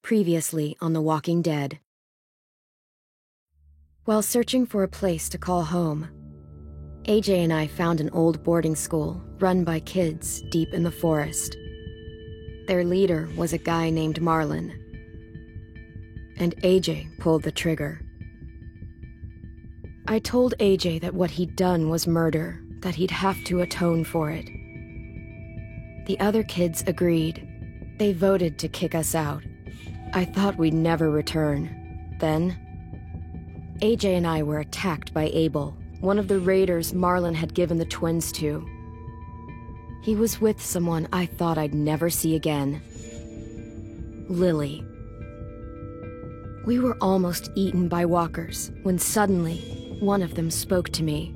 Previously on The Walking Dead. While searching for a place to call home, AJ and I found an old boarding school run by kids deep in the forest. Their leader was a guy named Marlon, and AJ pulled the trigger. I told AJ that what he'd done was murder, that he'd have to atone for it. The other kids agreed. They voted to kick us out. I thought we'd never return. Then, AJ and I were attacked by Abel, one of the raiders Marlon had given the twins to. He was with someone I thought I'd never see again. Lily. We were almost eaten by walkers when suddenly one of them spoke to me.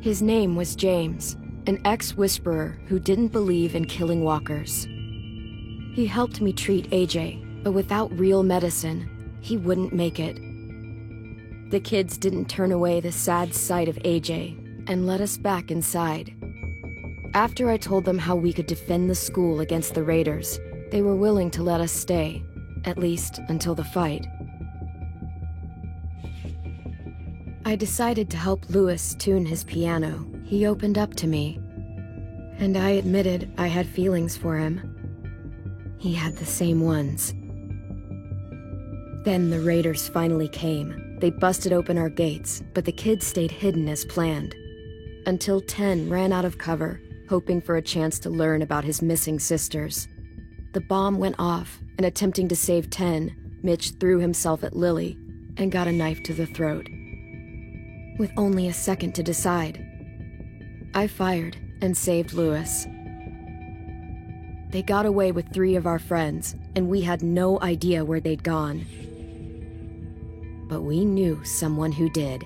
His name was James, an ex-whisperer who didn't believe in killing walkers. He helped me treat AJ, but without real medicine, he wouldn't make it. The kids didn't turn away the sad sight of AJ and let us back inside. After I told them how we could defend the school against the raiders, they were willing to let us stay, at least until the fight. I decided to help Louis tune his piano. He opened up to me, and I admitted I had feelings for him. He had the same ones. Then the raiders finally came. They busted open our gates, but the kids stayed hidden as planned. Until Ten ran out of cover, hoping for a chance to learn about his missing sisters. The bomb went off, and attempting to save Ten, Mitch threw himself at Lily and got a knife to the throat. With only a second to decide, I fired and saved Louis. They got away with 3 of our friends, and we had no idea where they'd gone. But we knew someone who did.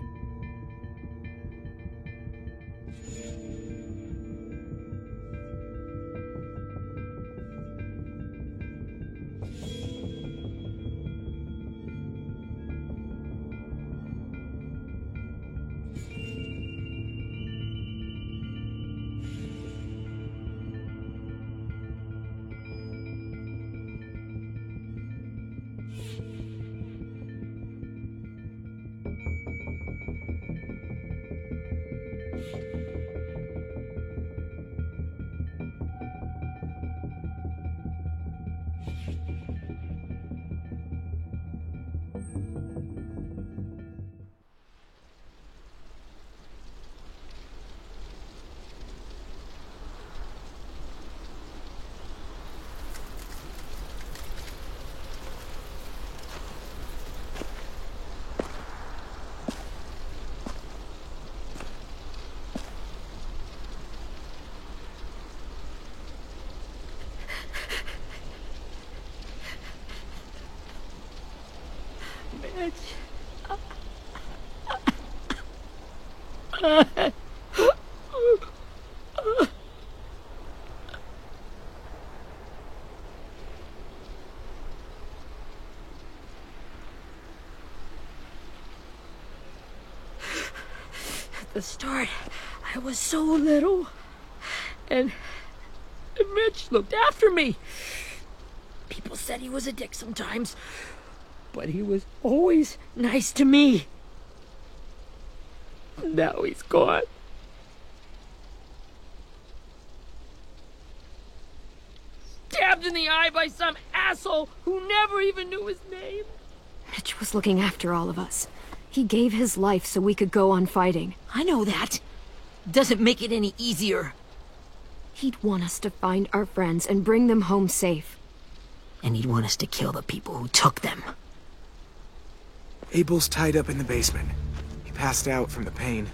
At the start, I was so little, and Mitch looked after me. People said he was a dick sometimes, but he was always nice to me. Now he's gone. Stabbed in the eye by some asshole who never even knew his name. Mitch was looking after all of us. He gave his life so we could go on fighting. I know that. Doesn't make it any easier. He'd want us to find our friends and bring them home safe. And he'd want us to kill the people who took them. Abel's tied up in the basement. He passed out from the pain.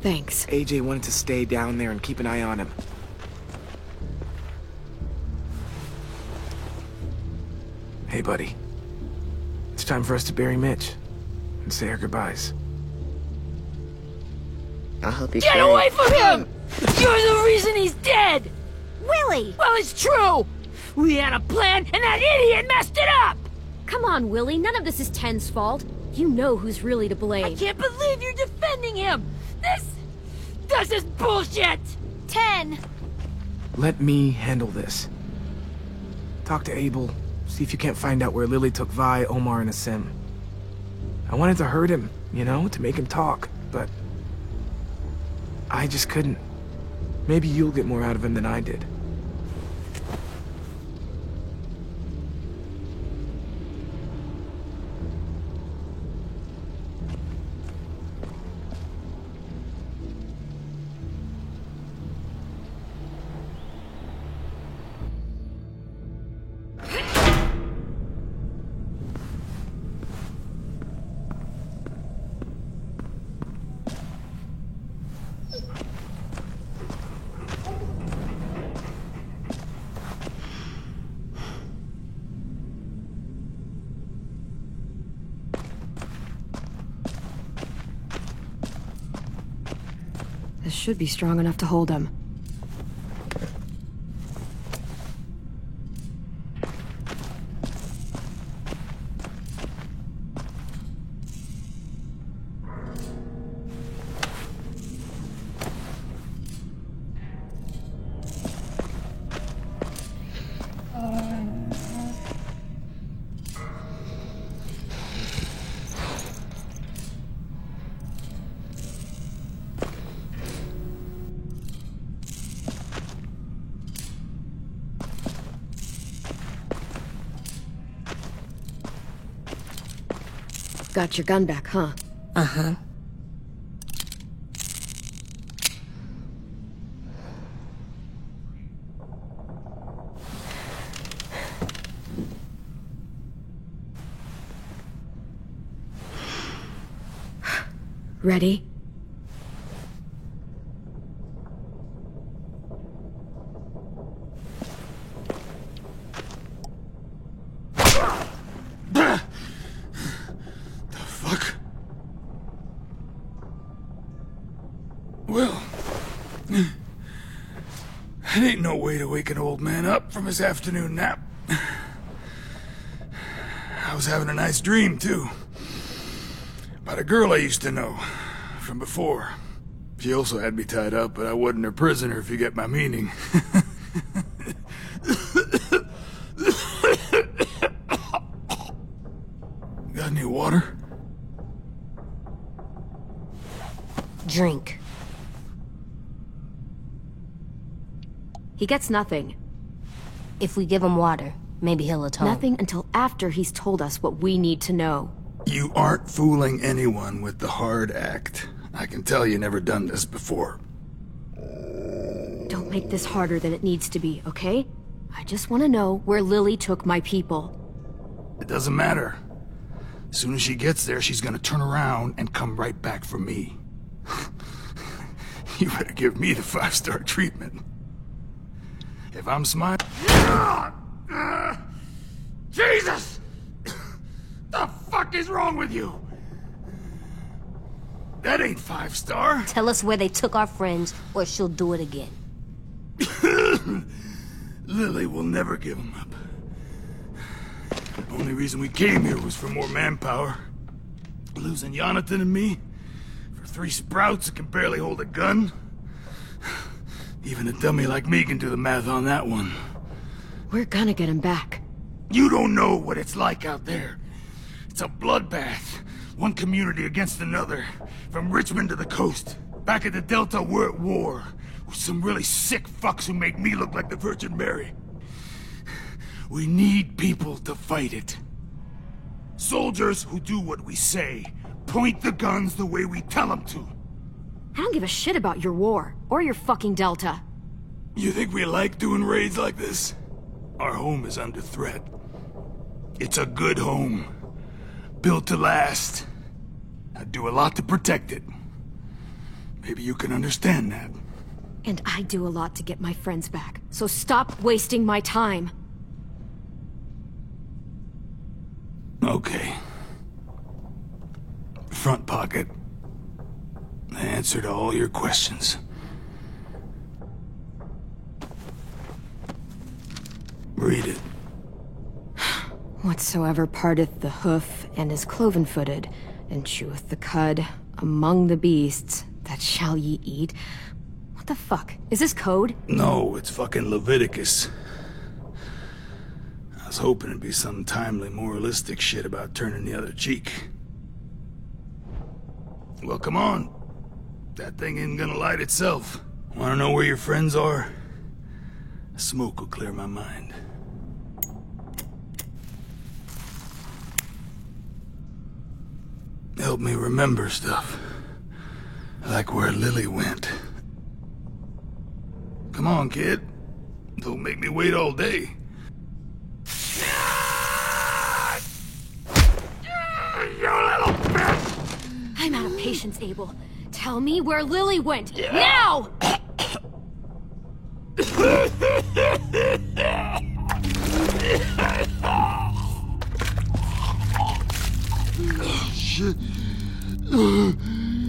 Thanks. AJ wanted to stay down there and keep an eye on him. Hey, buddy. It's time for us to bury Mitch and say our goodbyes. I'll help you. Get away from him! You're the reason he's dead! Willie! Well, it's true! We had a plan, and that idiot messed it up! Come on, Willie. None of this is Ten's fault. You know who's really to blame. I can't believe you're defending him! This is bullshit! 10! Let me handle this. Talk to Abel, See if you can't find out where Lily took Vi, Omar, and Asim. I wanted to hurt him, you know, to make him talk, but I just couldn't. Maybe you'll get more out of him than I did. This should be strong enough to hold him. Got your gun back, huh? Uh-huh. Ready? Well, that ain't no way to wake an old man up from his afternoon nap. I was having a nice dream, too. About a girl I used to know from before. She also had me tied up, but I wasn't her prisoner, if you get my meaning. Got any water? Drink. He gets nothing. If we give him water, maybe he'll atone. Nothing until after he's told us what we need to know. You aren't fooling anyone with the hard act. I can tell you never done this before. Don't make this harder than it needs to be, okay? I just want to know where Lily took my people. It doesn't matter. As soon as she gets there, she's gonna turn around and come right back for me. You better give me the 5-star treatment. If I'm smiling... Jesus! The fuck is wrong with you? That ain't 5-star. Tell us where they took our friends, or she'll do it again. Lily will never give them up. The only reason we came here was for more manpower. Losing Jonathan and me? For 3 sprouts that can barely hold a gun? Even a dummy like me can do the math on that one. We're gonna get him back. You don't know what it's like out there. It's a bloodbath. One community against another. From Richmond to the coast. Back at the Delta, we're at war. With some really sick fucks who make me look like the Virgin Mary. We need people to fight it. Soldiers who do what we say. Point the guns the way we tell them to. I don't give a shit about your war, or your fucking Delta. You think we like doing raids like this? Our home is under threat. It's a good home. Built to last. I'd do a lot to protect it. Maybe you can understand that. And I do a lot to get my friends back, so stop wasting my time. Okay. Front pocket. The answer to all your questions. Read it. Whatsoever parteth the hoof and is cloven-footed, and cheweth the cud among the beasts, that shall ye eat. What the fuck? Is this code? No, it's fucking Leviticus. Now was hoping it'd be some timely, moralistic shit about turning the other cheek. Well, come on. That thing ain't gonna light itself. Wanna know where your friends are? Smoke will clear my mind. Help me remember stuff. Like where Lily went. Come on, kid. Don't make me wait all day. You little bitch! I'm out of patience, Abel. Tell me where Lily went. Now! Shit.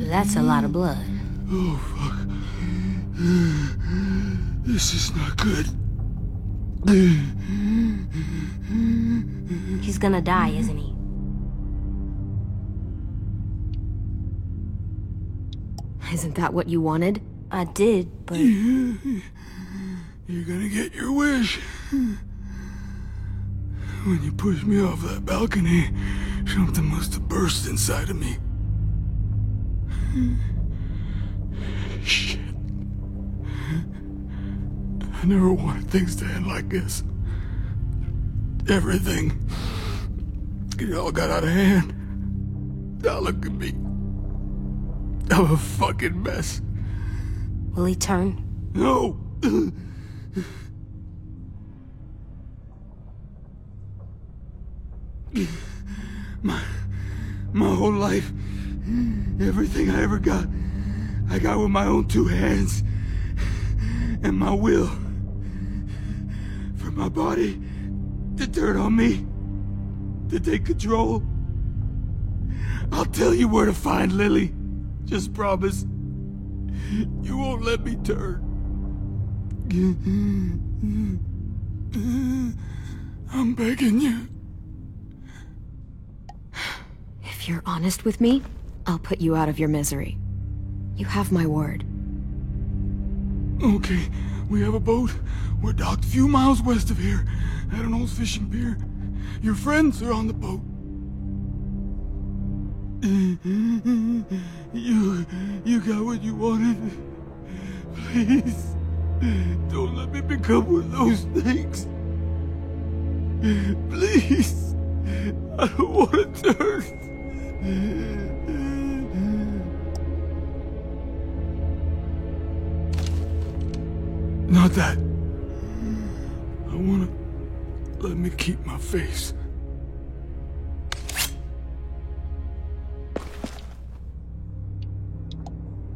That's a lot of blood. Oh, fuck. This is not good. He's gonna die, isn't he? Isn't that what you wanted? I did, but... You're gonna get your wish. When you pushed me off that balcony, something must have burst inside of me. Shit. I never wanted things to end like this. Everything. It all got out of hand. Now look at me. I'm a fucking mess. Will he turn? No! My whole life, everything I ever got, I got with my own two hands. And my will. For my body to turn on me, to take control. I'll tell you where to find Lily. Just promise. You won't let me turn. I'm begging you. If you're honest with me, I'll put you out of your misery. You have my word. Okay, we have a boat. We're docked a few miles west of here, at an old fishing pier. Your friends are on the boat. You got what you wanted. Please, don't let me become one of those things. Please, I don't want to turn. Not that. I wanna let me keep my face.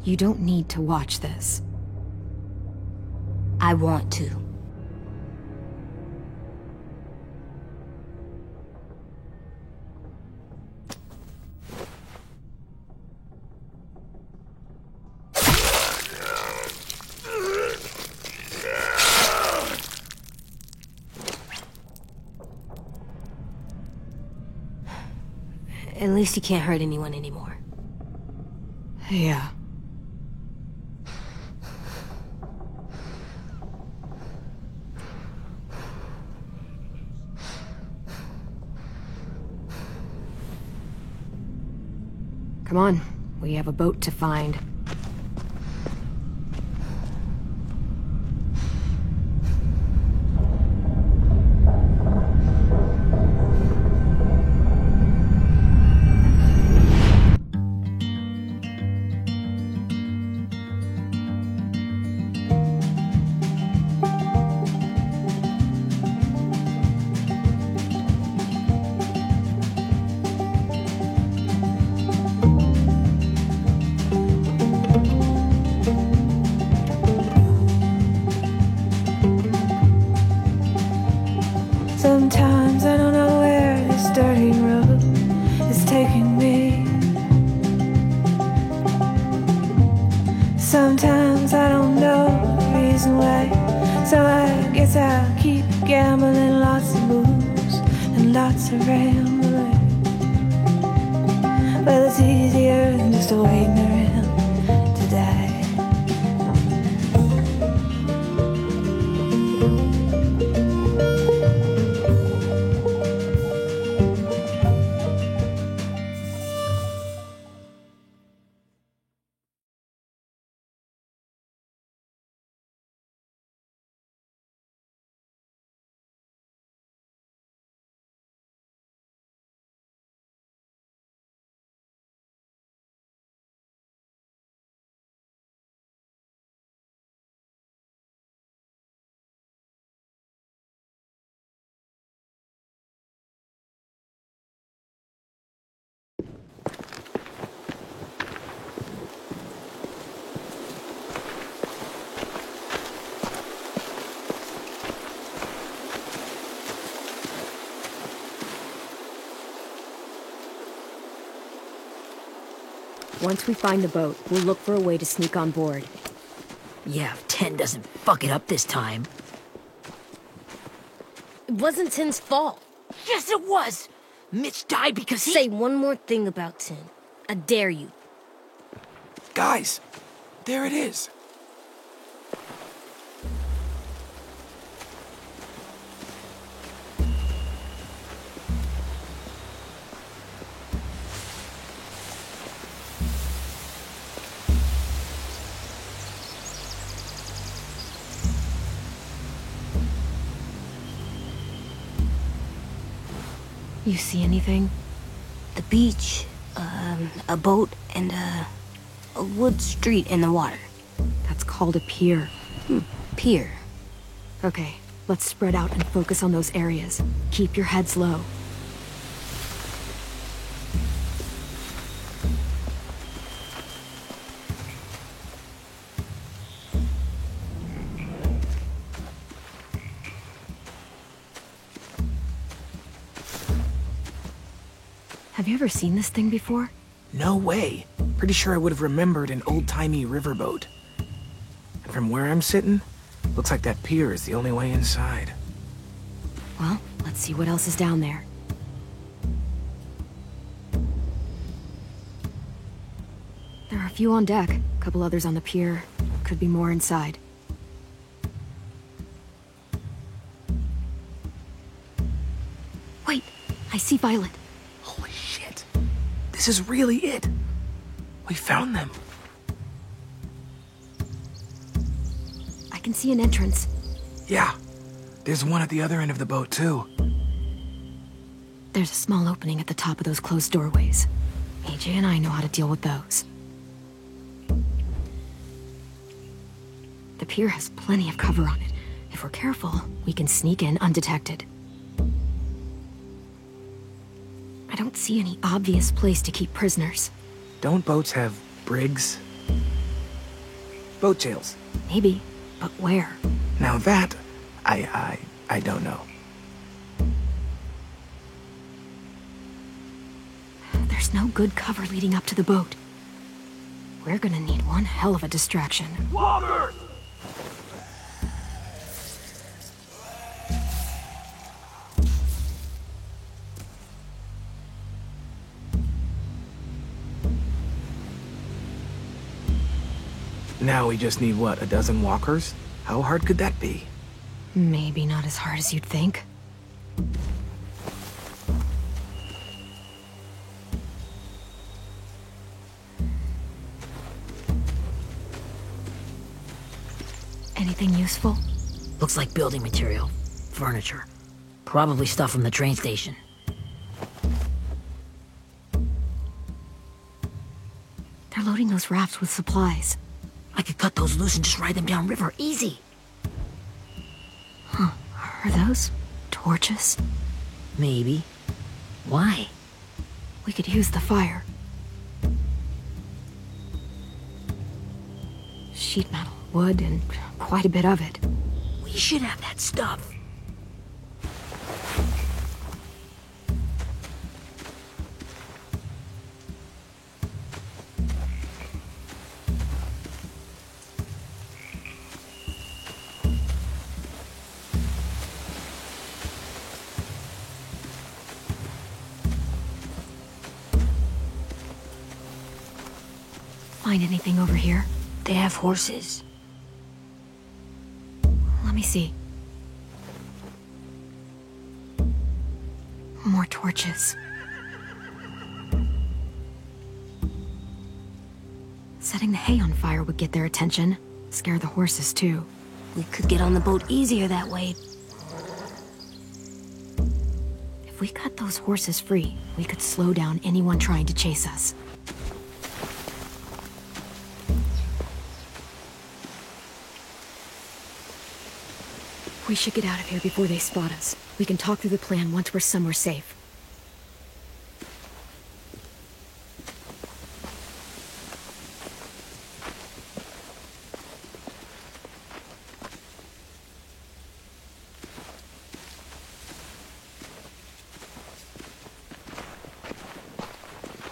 You don't need to watch this. I want to. At least he can't hurt anyone anymore. Yeah. Come on, we have a boat to find. Sometimes I don't know where this dirty road is taking me. Sometimes I don't know the reason why, so I guess I'll keep gambling. Lots of moves and lots of rambling. Well, it's easier than just waiting around to die. Once we find the boat, we'll look for a way to sneak on board. Yeah, if 10 doesn't fuck it up this time. It wasn't Tin's fault. Yes, it was! Mitch died because he— Say one more thing about Tin. I dare you. Guys, there it is. You see anything? The beach, a boat, and a wood street in the water. That's called a pier. Pier. Okay, let's spread out and focus on those areas. Keep your heads low. Have you ever seen this thing before? No way. Pretty sure I would have remembered an old-timey riverboat. And from where I'm sitting, looks like that pier is the only way inside. Well, let's see what else is down there. There are a few on deck, a couple others on the pier. Could be more inside. Wait, I see Violet. Holy shit. This is really it. We found them. I can see an entrance. Yeah. There's one at the other end of the boat, too. There's a small opening at the top of those closed doorways. AJ and I know how to deal with those. The pier has plenty of cover on it. If we're careful, we can sneak in undetected. I don't see any obvious place to keep prisoners. Don't boats have brigs? Boat jails. Maybe, but where? Now that, I don't know. There's no good cover leading up to the boat. We're gonna need one hell of a distraction. Walker! Now we just need, what, a dozen walkers? How hard could that be? Maybe not as hard as you'd think. Anything useful? Looks like building material. Furniture. Probably stuff from the train station. They're loading those rafts with supplies. I could cut those loose and just ride them downriver. Easy. Huh. Are those torches? Maybe. Why? We could use the fire. Sheet metal, wood, and quite a bit of it. We should have that stuff. Find anything over here? They have horses. Let me see. More torches. Setting the hay on fire would get their attention. Scare the horses, too. We could get on the boat easier that way. If we cut those horses free, we could slow down anyone trying to chase us. We should get out of here before they spot us. We can talk through the plan once we're somewhere safe.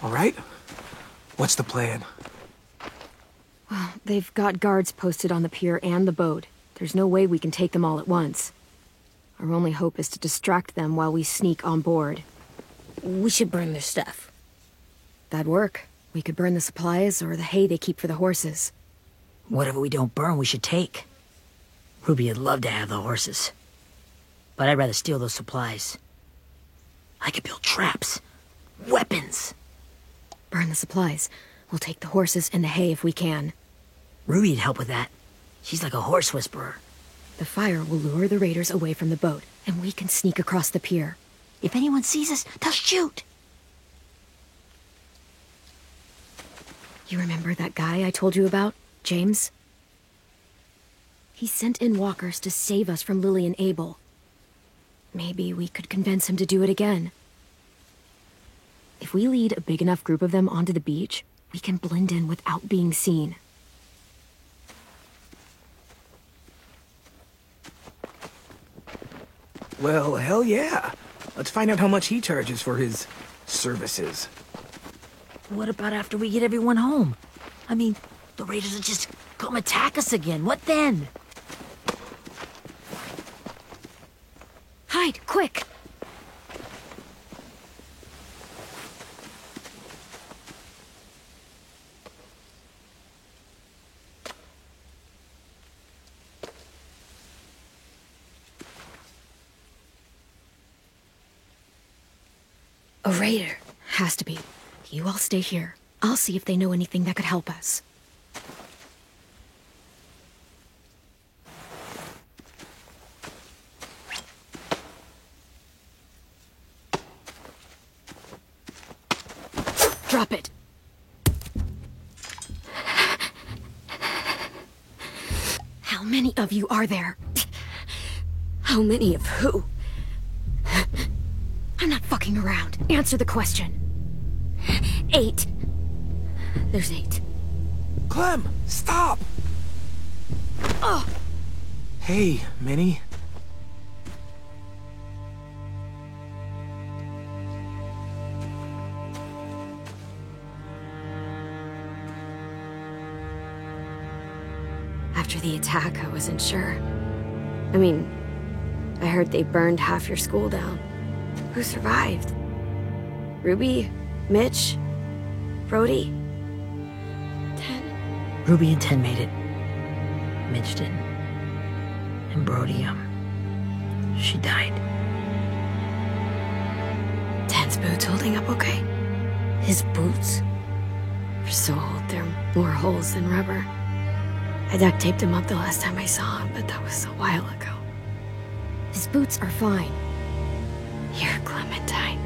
All right? What's the plan? Well, they've got guards posted on the pier and the boat. There's no way we can take them all at once. Our only hope is to distract them while we sneak on board. We should burn their stuff. That'd work. We could burn the supplies or the hay they keep for the horses. Whatever we don't burn, we should take. Ruby would love to have the horses. But I'd rather steal those supplies. I could build traps. Weapons. Burn the supplies. We'll take the horses and the hay if we can. Ruby'd help with that. She's like a horse whisperer. The fire will lure the raiders away from the boat, and we can sneak across the pier. If anyone sees us, they'll shoot. You remember that guy I told you about, James? He sent in walkers to save us from Lily and Abel. Maybe we could convince him to do it again. If we lead a big enough group of them onto the beach, we can blend in without being seen. Well, hell yeah. Let's find out how much he charges for his services. What about after we get everyone home? I mean, the raiders will just come attack us again. What then? Hide, quick! A raider. Has to be. You all stay here. I'll see if they know anything that could help us. Drop it. How many of you are there? How many of who? I'm not fucking around. Answer the question. 8. There's 8. Clem, stop! Oh! Hey, Minnie. After the attack, I wasn't sure. I mean, I heard they burned half your school down. Who survived? Ruby? Mitch? Brody? 10? Ruby and 10 made it. Mitch didn't. And Brody, she died. 10's boots holding up okay? His boots? They're so old, there are more holes than rubber. I duct taped him up the last time I saw him, but that was a while ago. His boots are fine. You're Clementine.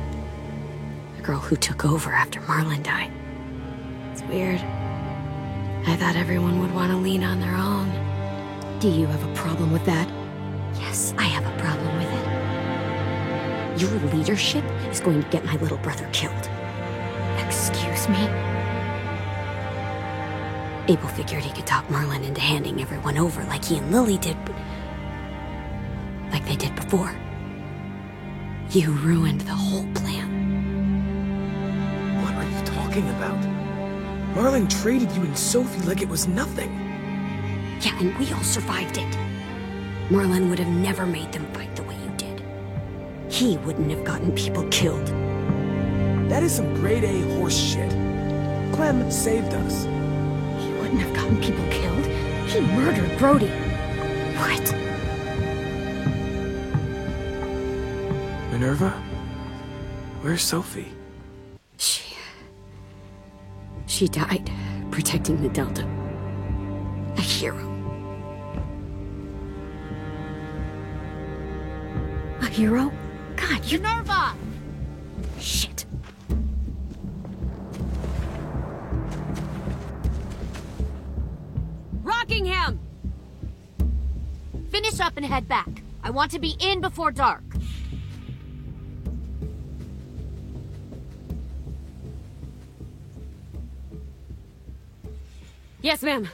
The girl who took over after Marlon died. It's weird. I thought everyone would want to lean on their own. Do you have a problem with that? Yes, I have a problem with it. Your leadership is going to get my little brother killed. Excuse me? Abel figured he could talk Marlon into handing everyone over like he and Lily did, but... like they did before. You ruined the whole plan. What are you talking about? Marlon traded you and Sophie like it was nothing. Yeah, and we all survived it. Marlon would have never made them fight the way you did. He wouldn't have gotten people killed. That is some grade A horse shit. Clem saved us. He wouldn't have gotten people killed. He murdered Brody. What? Minerva? Where's Sophie? She died protecting the Delta. A hero. A hero? God, you... Minerva! Shit. Rockingham! Finish up and head back. I want to be in before dark. Yes, ma'am.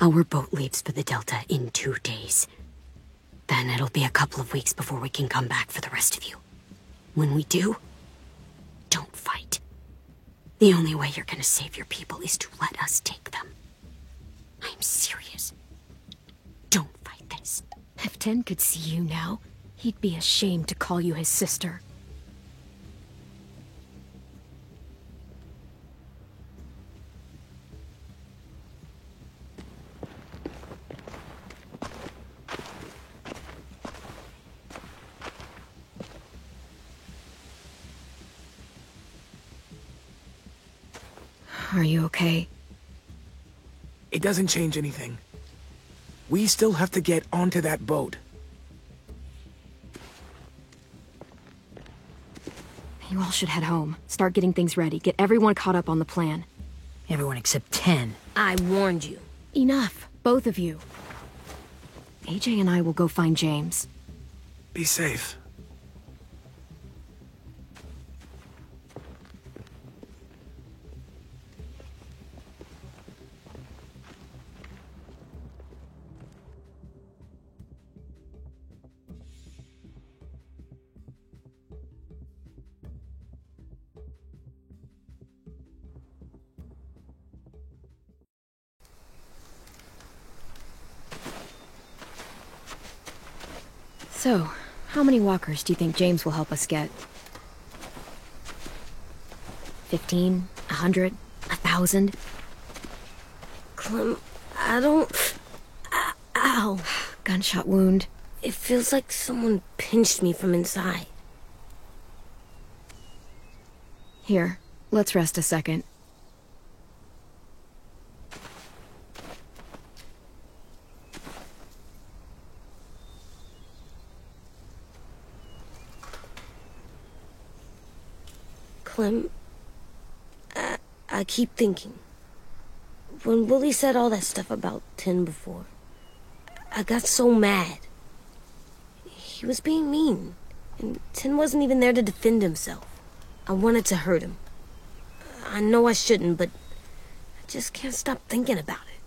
Our boat leaves for the Delta in 2 days. Then it'll be a couple of weeks before we can come back for the rest of you. When we do, don't fight. The only way you're gonna save your people is to let us take them. I'm serious. Don't fight this. If Tin could see you now, he'd be ashamed to call you his sister. Are you okay? It doesn't change anything. We still have to get onto that boat. You all should head home. Start getting things ready. Get everyone caught up on the plan. Everyone except 10. I warned you. Enough, both of you. AJ and I will go find James. Be safe. So, how many walkers do you think James will help us get? 15? 100? 1,000? Clem, I don't... Ow. Gunshot wound. It feels like someone pinched me from inside. Here, let's rest a second. Clem, I keep thinking. When Willie said all that stuff about Tin before, I got so mad. He was being mean, and Tin wasn't even there to defend himself. I wanted to hurt him. I know I shouldn't, but I just can't stop thinking about it.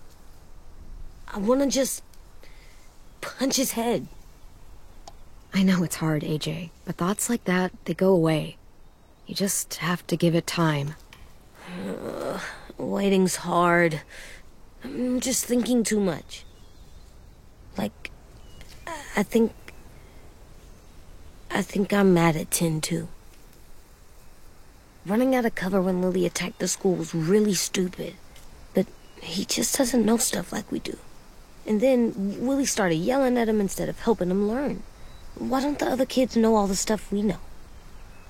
I want to just punch his head. I know it's hard, AJ, but thoughts like that, they go away. You just have to give it time. Waiting's hard. I'm just thinking too much. Like, I think I'm mad at Tin, too. Running out of cover when Lily attacked the school was really stupid. But he just doesn't know stuff like we do. And then Willie started yelling at him instead of helping him learn. Why don't the other kids know all the stuff we know?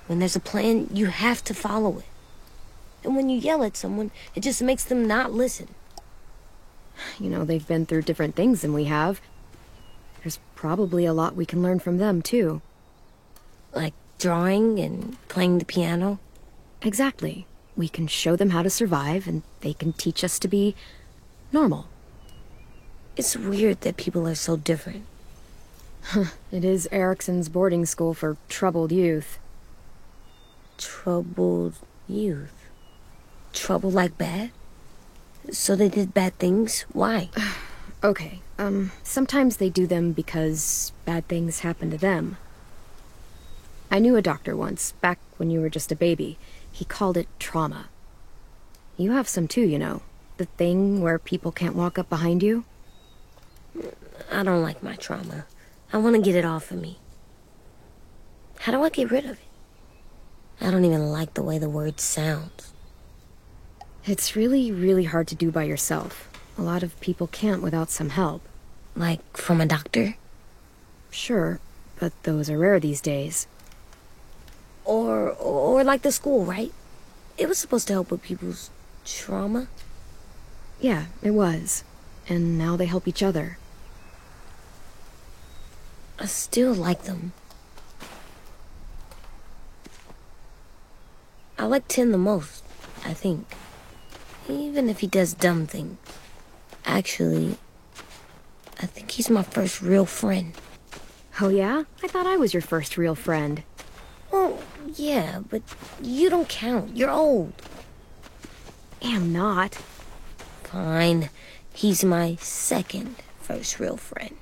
When there's a plan, you have to follow it. And when you yell at someone, it just makes them not listen. You know, they've been through different things than we have. There's probably a lot we can learn from them, too. Like drawing and playing the piano? Exactly. We can show them how to survive, and they can teach us to be normal. It's weird that people are so different. It is Erickson's boarding school for troubled youth. Troubled youth? Trouble like bad? So they did bad things? Why? Okay, sometimes they do them because bad things happen to them. I knew a doctor once, back when you were just a baby. He called it trauma. You have some too, you know. The thing where people can't walk up behind you. I don't like my trauma. I want to get it off of me. How do I get rid of it? I don't even like the way the word sounds. It's really, really hard to do by yourself. A lot of people can't without some help. Like from a doctor? Sure, but those are rare these days. Or like the school, right? It was supposed to help with people's trauma. Yeah, it was. And now they help each other. I still like them. I like Tin the most, I think. Even if he does dumb things. Actually, I think he's my first real friend. Oh yeah? I thought I was your first real friend. Well, yeah, but you don't count. You're old. Am not. Fine. He's my second first real friend.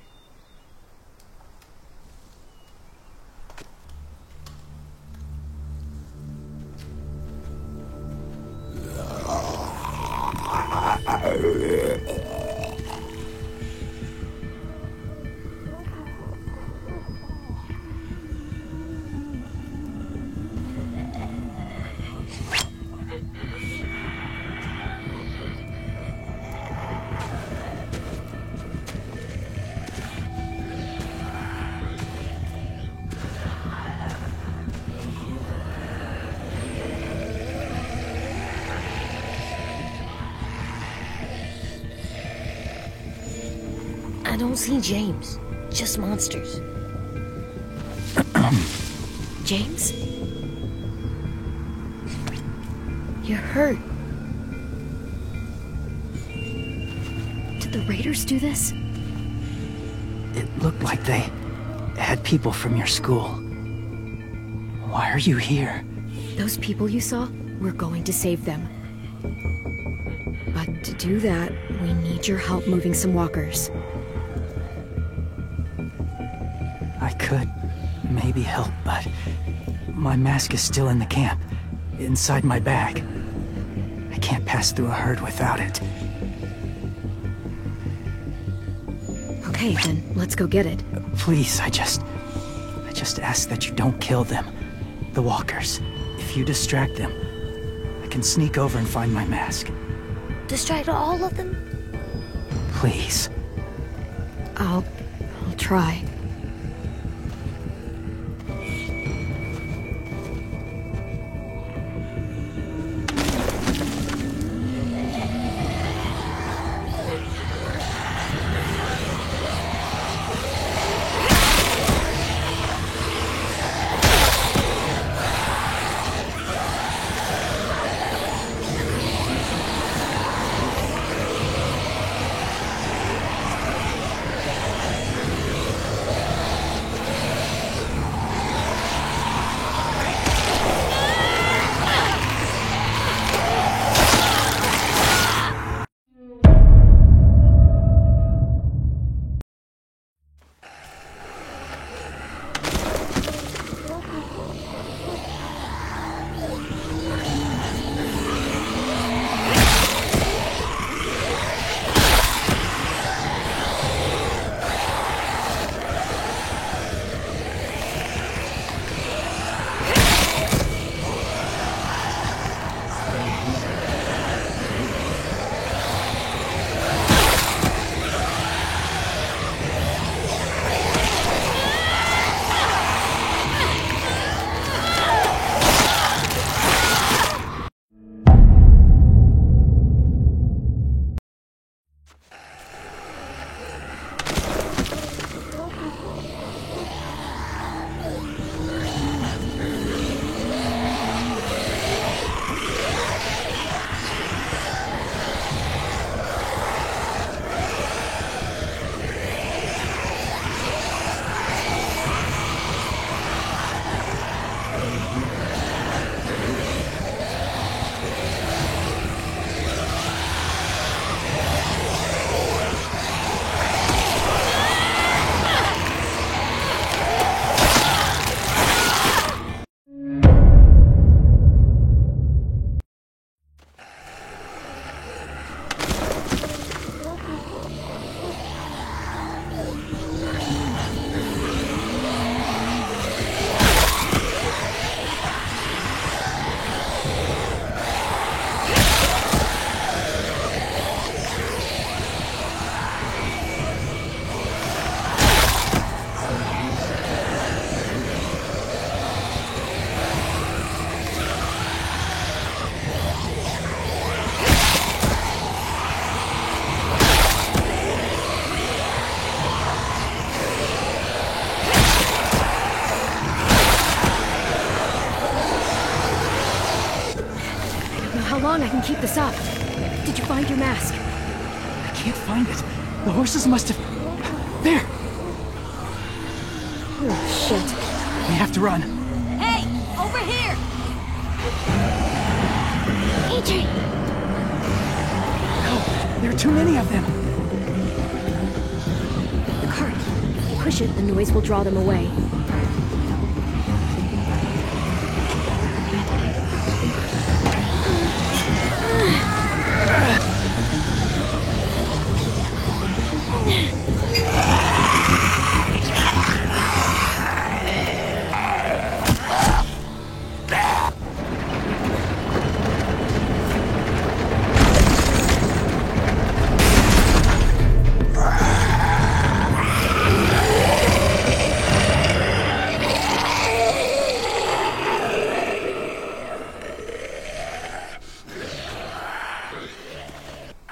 I don't see James, just monsters. James? You're hurt. Did the Raiders do this? It looked like they had people from your school. Why are you here? Those people you saw, we're going to save them. But to do that, we need your help moving some walkers. I could maybe help, but my mask is still in the camp, inside my bag. I can't pass through a herd without it. Okay, then let's go get it. Please, I just ask that you don't kill them. The walkers. If you distract them, I can sneak over and find my mask. Distract all of them? Please. I'll try. I can keep this up. Did you find your mask? I can't find it. The horses must have... There! Oh, shit. We have to run. Hey! Over here! Adrian! No, there are too many of them. push it, the noise will draw them away.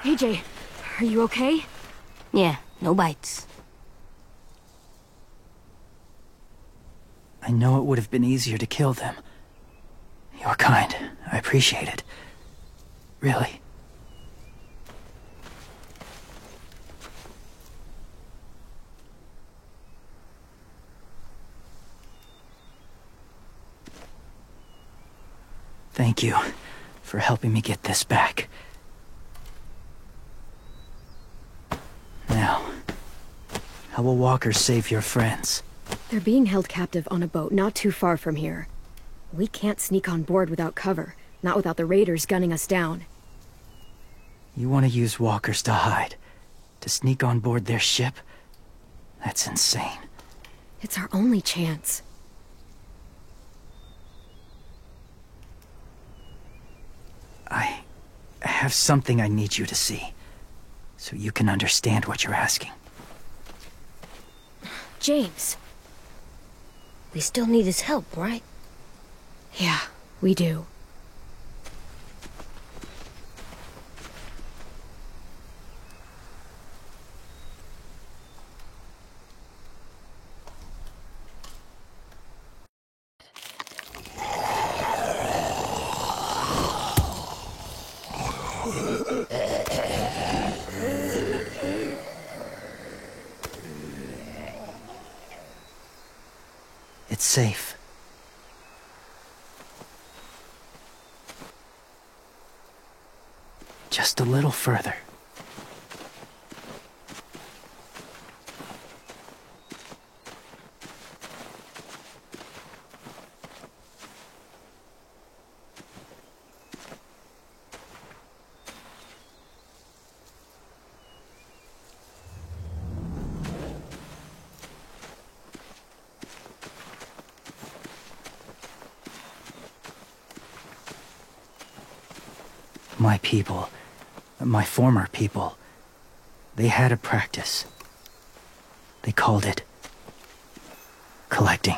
AJ, are you okay? Yeah, no bites. I know it would have been easier to kill them. You're kind. I appreciate it. Really. Thank you for helping me get this back. Now, how will Walker save your friends? They're being held captive on a boat not too far from here. We can't sneak on board without cover, not without the raiders gunning us down. You want to use walkers to hide? To sneak on board their ship? That's insane. It's our only chance. I have something I need you to see, so you can understand what you're asking. James. We still need his help, right? Yeah, we do. It's safe. Just a little further. My people, my former people, they had a practice. They called it collecting.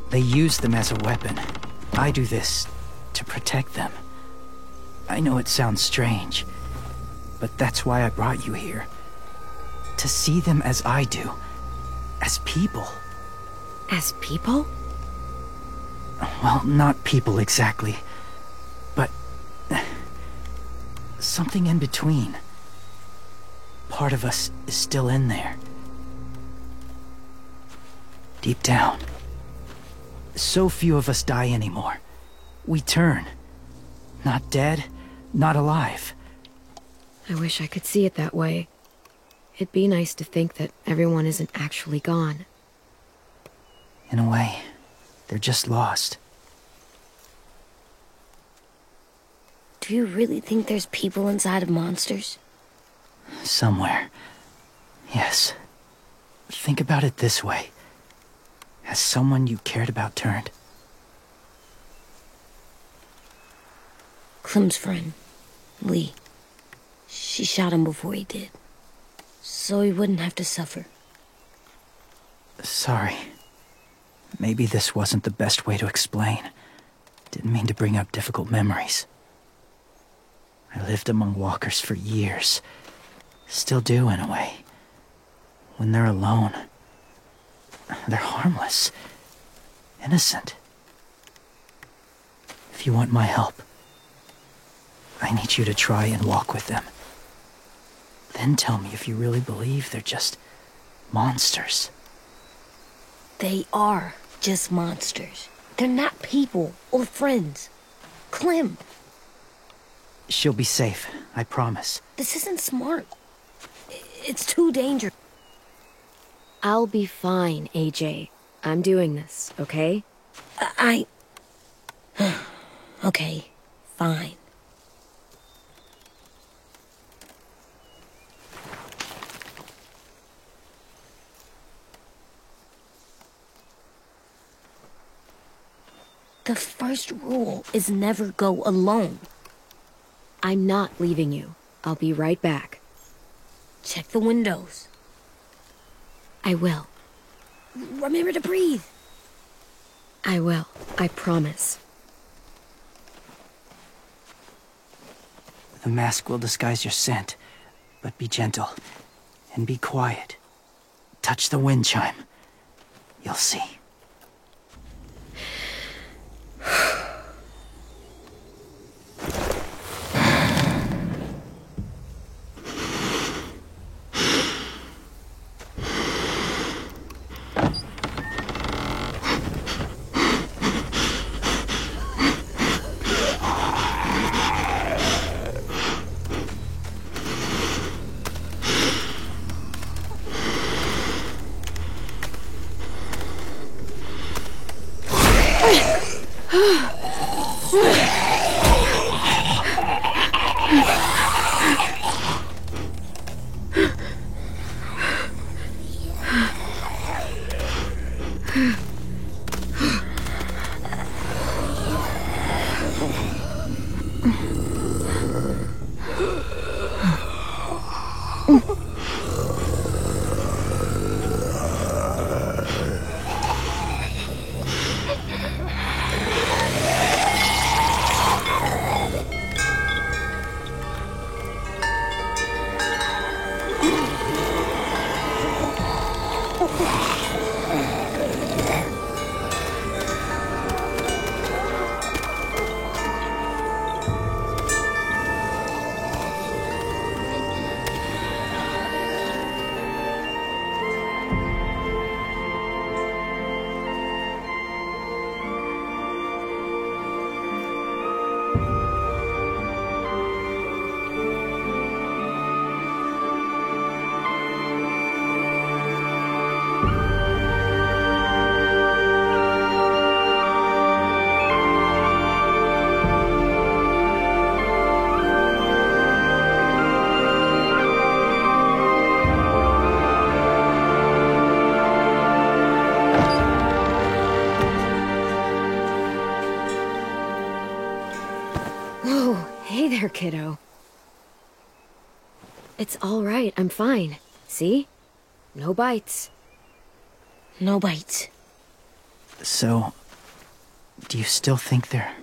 They use them as a weapon. I do this to protect them. I know it sounds strange, but that's why I brought you here. To see them as I do. As people. As people? Well, not people exactly, but something in between. Part of us is still in there. Deep down. So few of us die anymore. We turn. Not dead, not alive. I wish I could see it that way. It'd be nice to think that everyone isn't actually gone. In a way, they're just lost. Do you really think there's people inside of monsters? Somewhere. Yes. Think about it this way. Has someone you cared about turned? Clem's friend, Lee. She shot him before he did. So he wouldn't have to suffer. Sorry. Maybe this wasn't the best way to explain. Didn't mean to bring up difficult memories. I lived among walkers for years. Still do, in a way. When they're alone, they're harmless. Innocent. If you want my help, I need you to try and walk with them. Then tell me if you really believe they're just monsters. They are just monsters. They're not people or friends. Clem, She'll be safe, I promise. this isn't smart. It's too dangerous. I'll be fine, AJ. I'm doing this, okay? Okay, fine. The first rule is never go alone. I'm not leaving you. I'll be right back. Check the windows. I will. Remember to breathe. I will. I promise. The mask will disguise your scent, but be gentle and be quiet. Touch the wind chime. You'll see. Hey there, kiddo. It's all right. I'm fine. See? No bites. No bites. So, do you still think they're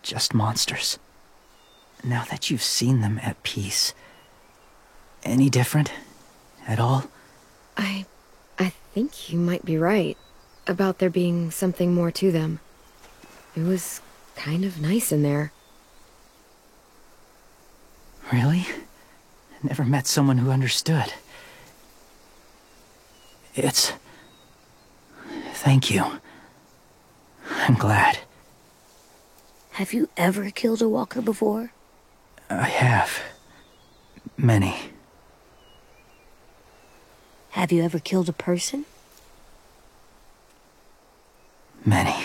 just monsters? Now that you've seen them at peace, any different at all? I think you might be right about there being something more to them. It was kind of nice in there. Really? I never met someone who understood. Thank you. I'm glad. Have you ever killed a walker before? I have. Many. Have you ever killed a person? Many.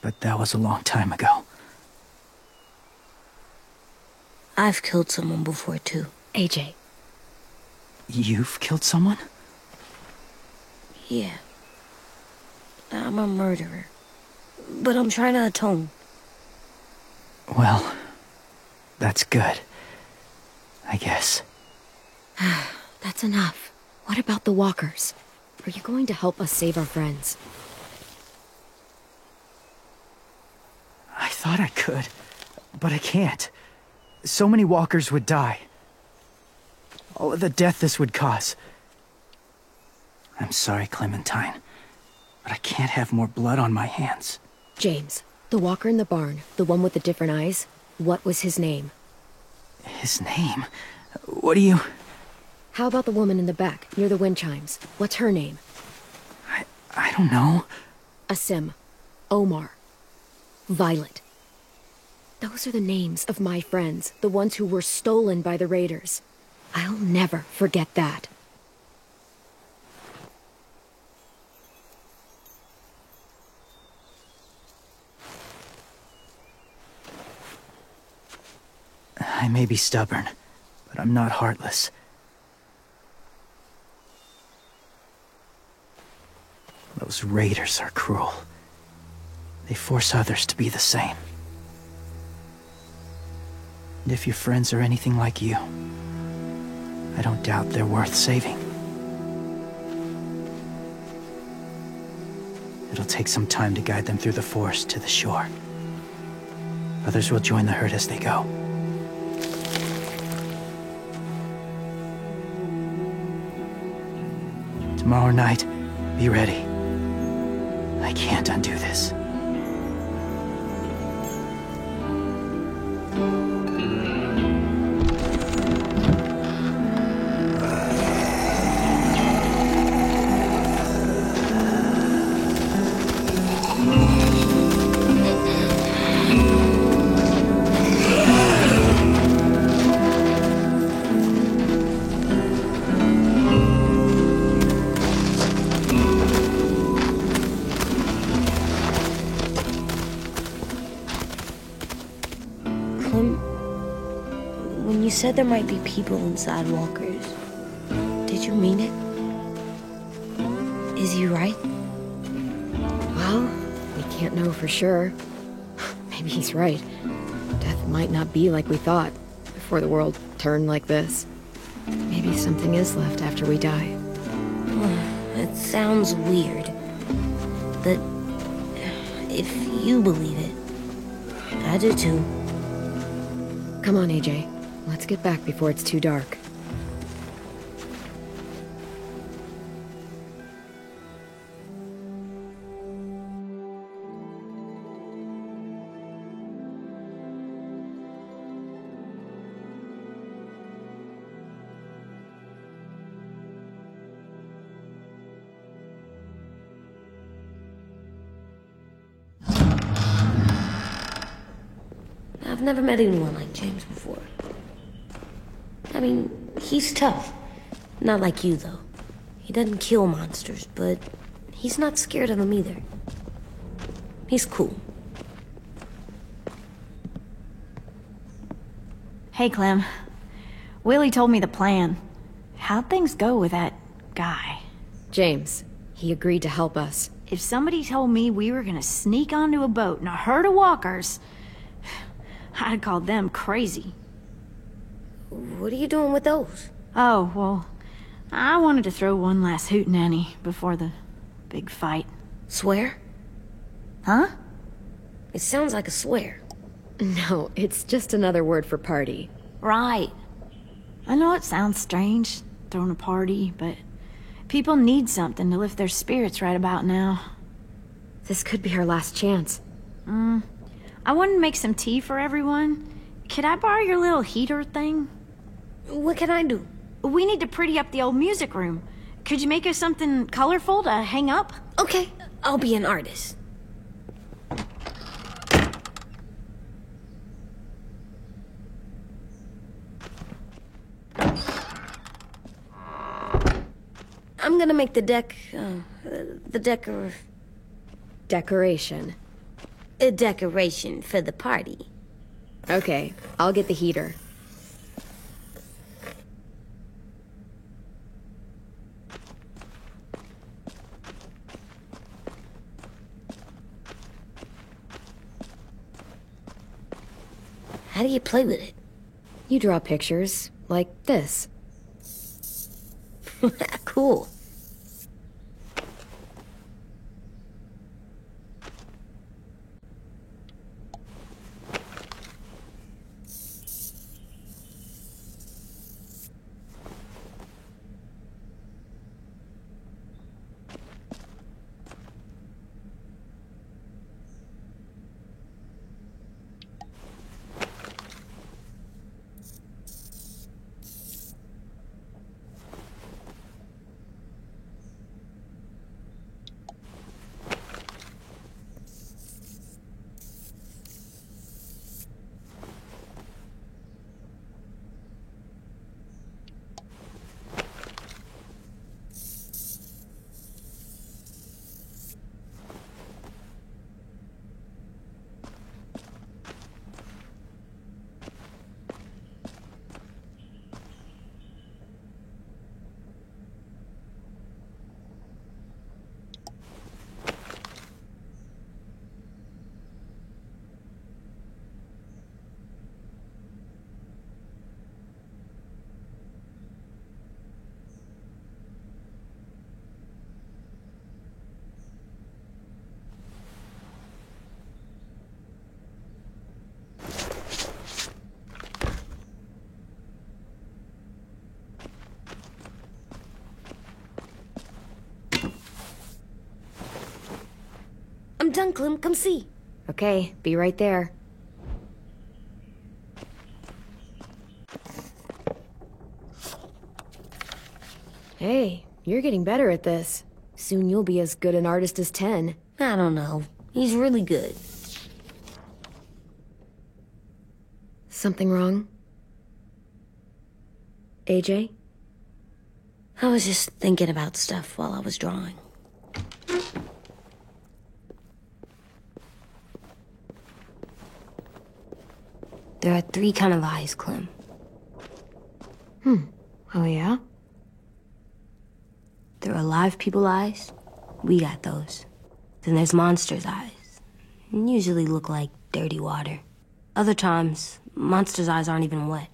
But that was a long time ago. I've killed someone before, too. AJ. You've killed someone? Yeah. I'm a murderer. But I'm trying to atone. Well, that's good. I guess. That's enough. What about the walkers? Are you going to help us save our friends? I thought I could, but I can't. So many walkers would die. Oh, the death this would cause. I'm sorry, Clementine, but I can't have more blood on my hands. James, the walker in the barn, the one with the different eyes, what was his name? His name? What do you... How about the woman in the back, near the wind chimes? What's her name? I don't know. Asim. Omar. Violet. Those are the names of my friends, the ones who were stolen by the raiders. I'll never forget that. I may be stubborn, but I'm not heartless. Those raiders are cruel. They force others to be the same. And if your friends are anything like you, I don't doubt they're worth saving. It'll take some time to guide them through the forest to the shore. Others will join the herd as they go. Tomorrow night, be ready. I can't undo this. When you said there might be people inside walkers, did you mean it? Is he right? Well, we can't know for sure. Maybe he's right. Death might not be like we thought, before the world turned like this. Maybe something is left after we die. It sounds weird. But if you believe it, I do too. Come on, AJ. Let's get back before it's too dark. I've never met anyone like James before. I mean, he's tough. Not like you, though. He doesn't kill monsters, but he's not scared of them either. He's cool. Hey, Clem. Willie told me the plan. How'd things go with that guy? James. He agreed to help us. If somebody told me we were gonna sneak onto a boat in a herd of walkers, I'd have called them crazy. What are you doing with those? Oh, well, I wanted to throw one last hootenanny before the big fight. Swear? Huh? It sounds like a swear. No, it's just another word for party. Right. I know it sounds strange, throwing a party, but people need something to lift their spirits right about now. This could be our last chance. I wanted to make some tea for everyone. Could I borrow your little heater thing? What can I do? We need to pretty up the old music room. Could you make us something colorful to hang up? Okay, I'll be an artist. I'm gonna make the Decoration. a decoration for the party. Okay, I'll get the heater. How do you play with it? You draw pictures, like this. Cool. I'm done, Clem. Come see. Okay, be right there. Hey, you're getting better at this. Soon you'll be as good an artist as 10. I don't know. He's really good. Something wrong? AJ? I was just thinking about stuff while I was drawing. There are 3 kind of eyes, Clem. Oh yeah? There are alive people eyes. We got those. Then there's monsters' eyes. Usually look like dirty water. Other times, monsters' eyes aren't even wet.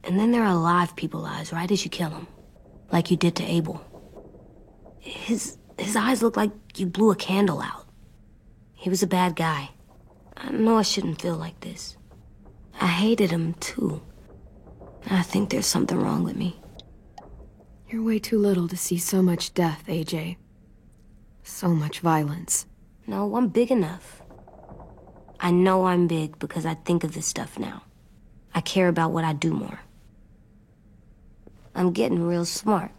And then there are alive people eyes right as you kill them. Like you did to Abel. His eyes look like you blew a candle out. He was a bad guy. I know I shouldn't feel like this. I hated him, too. I think there's something wrong with me. You're way too little to see so much death, AJ. So much violence. No, I'm big enough. I know I'm big because I think of this stuff now. I care about what I do more. I'm getting real smart.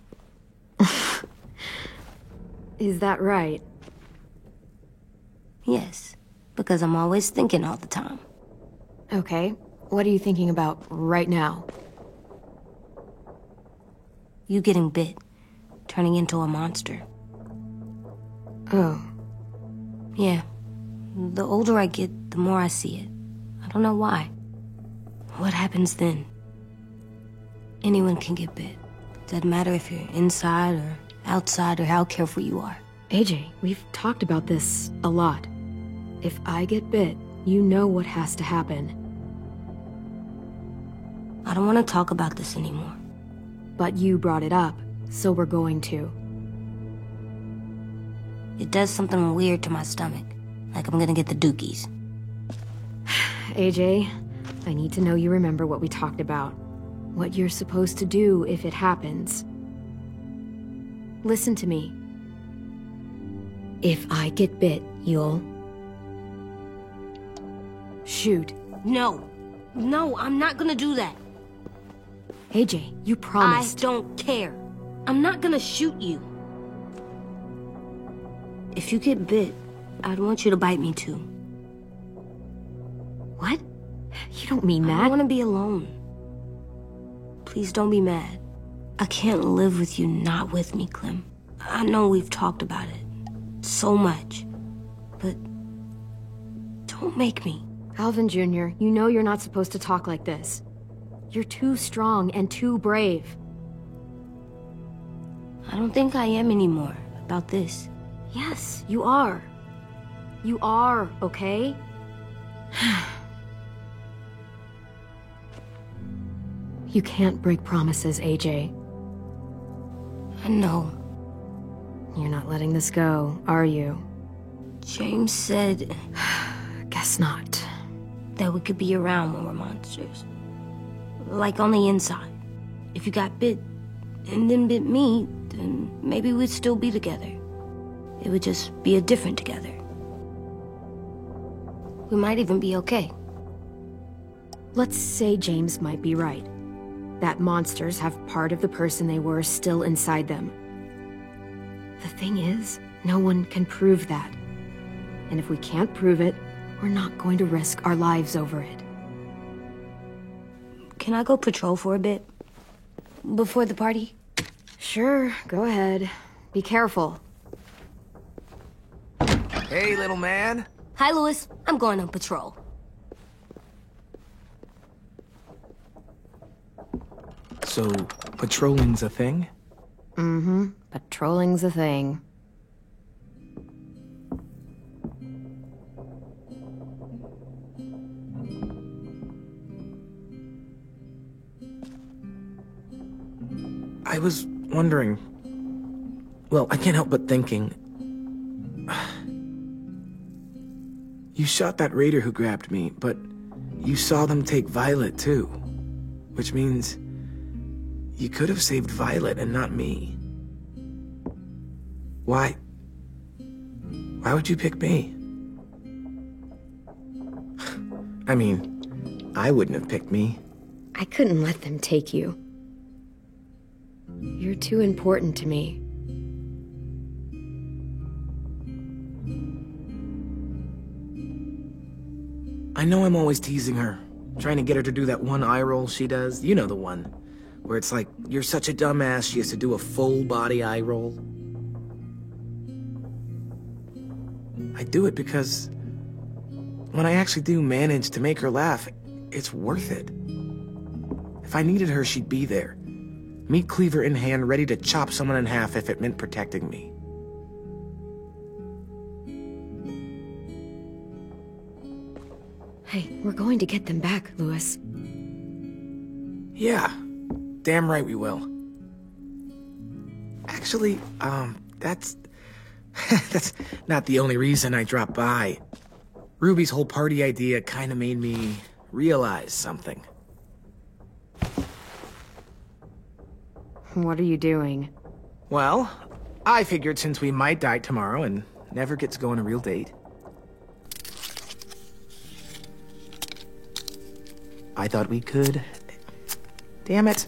Is that right? Yes, because I'm always thinking all the time. Okay, what are you thinking about right now? You getting bit, turning into a monster. Oh. Yeah. The older I get, the more I see it. I don't know why. What happens then? Anyone can get bit. Doesn't matter if you're inside or outside or how careful you are. AJ, we've talked about this a lot. If I get bit, you know what has to happen. I don't want to talk about this anymore. But you brought it up, so we're going to. It does something weird to my stomach. Like I'm gonna get the dookies. AJ, I need to know you remember what we talked about. What you're supposed to do if it happens. Listen to me. If I get bit, you'll... shoot. No. No, I'm not gonna do that. AJ, you promised. I don't care. I'm not gonna shoot you. If you get bit, I'd want you to bite me too. What? You don't mean that. I want to be alone. Please don't be mad. I can't live with you not with me, Clem. I know we've talked about it so much, but don't make me. Alvin Jr., you know you're not supposed to talk like this. You're too strong and too brave. I don't think I am anymore about this. Yes, you are. You are, okay? You can't break promises, AJ. I know. You're not letting this go, are you? James said... Guess not. That we could be around when we're monsters. Like on the inside. If you got bit, and then bit me, then maybe we'd still be together. It would just be a different together. We might even be okay. Let's say James might be right. That monsters have part of the person they were still inside them. The thing is, no one can prove that. And if we can't prove it, we're not going to risk our lives over it. Can I go patrol for a bit? Before the party? Sure, go ahead. Be careful. Hey, little man. Hi, Louis. I'm going on patrol. So, patrolling's a thing? Mm-hmm. Patrolling's a thing. I was wondering... Well, I can't help but thinking... You shot that raider who grabbed me, but you saw them take Violet too. Which means... you could have saved Violet and not me. Why? Why would you pick me? I mean, I wouldn't have picked me. I couldn't let them take you. You're too important to me. I know I'm always teasing her, trying to get her to do that one eye roll she does. You know the one, where it's like, you're such a dumbass, she has to do a full body eye roll. I do it because when I actually do manage to make her laugh, it's worth it. If I needed her, she'd be there. Meat cleaver in hand, ready to chop someone in half if it meant protecting me. Hey, we're going to get them back, Louis. Yeah, damn right we will. Actually, that's not the only reason I dropped by. Ruby's whole party idea kinda made me realize something. What are you doing? Well, I figured since we might die tomorrow and never get to go on a real date, I thought we could... Damn it.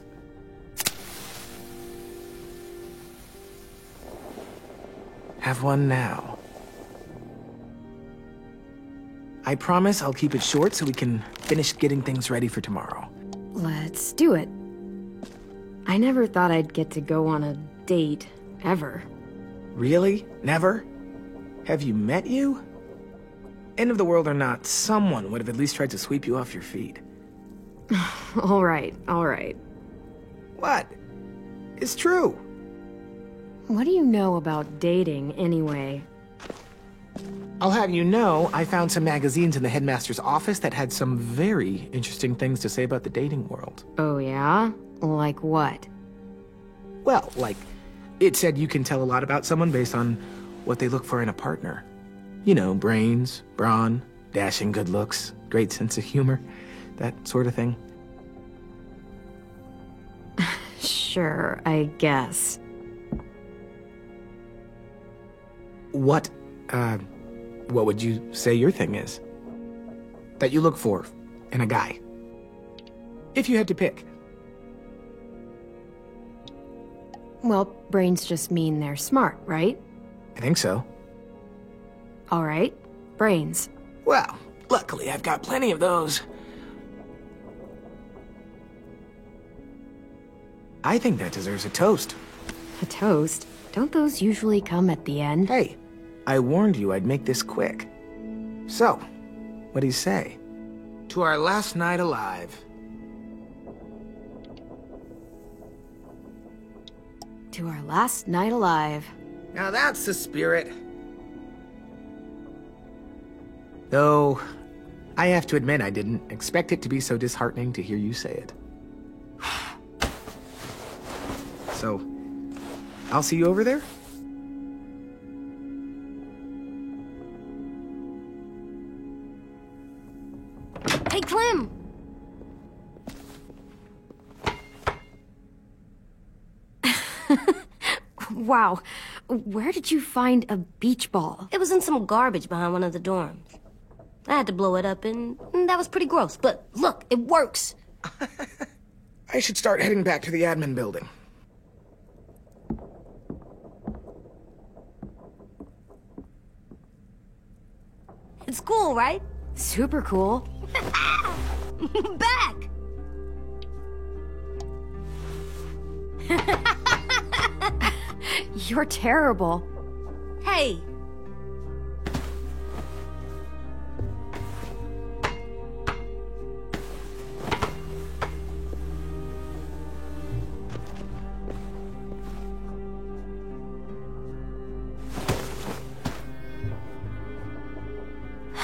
Have one now. I promise I'll keep it short so we can finish getting things ready for tomorrow. Let's do it. I never thought I'd get to go on a date, ever. Really? Never? Have you met you? End of the world or not, someone would have at least tried to sweep you off your feet. All right, all right. What? It's true. What do you know about dating, anyway? I'll have you know, I found some magazines in the headmaster's office that had some very interesting things to say about the dating world. Oh, yeah? Like what? Well, like, it said you can tell a lot about someone based on what they look for in a partner. You know, brains, brawn, dashing good looks, great sense of humor, that sort of thing. Sure, I guess. What would you say your thing is? That you look for in a guy? If you had to pick. Well, brains just mean they're smart, right? I think so. All right, brains. Well, luckily I've got plenty of those. I think that deserves a toast. A toast? Don't those usually come at the end? Hey, I warned you I'd make this quick. So, what do you say? To our last night alive. To our last night alive. Now that's the spirit. Though, I have to admit I didn't expect it to be so disheartening to hear you say it. So, I'll see you over there? Hey, Clem! Wow, where did you find a beach ball? It was in some garbage behind one of the dorms. I had to blow it up, and that was pretty gross. But look, it works. I should start heading back to the admin building. It's cool, right? Super cool. Back! You're terrible. Hey!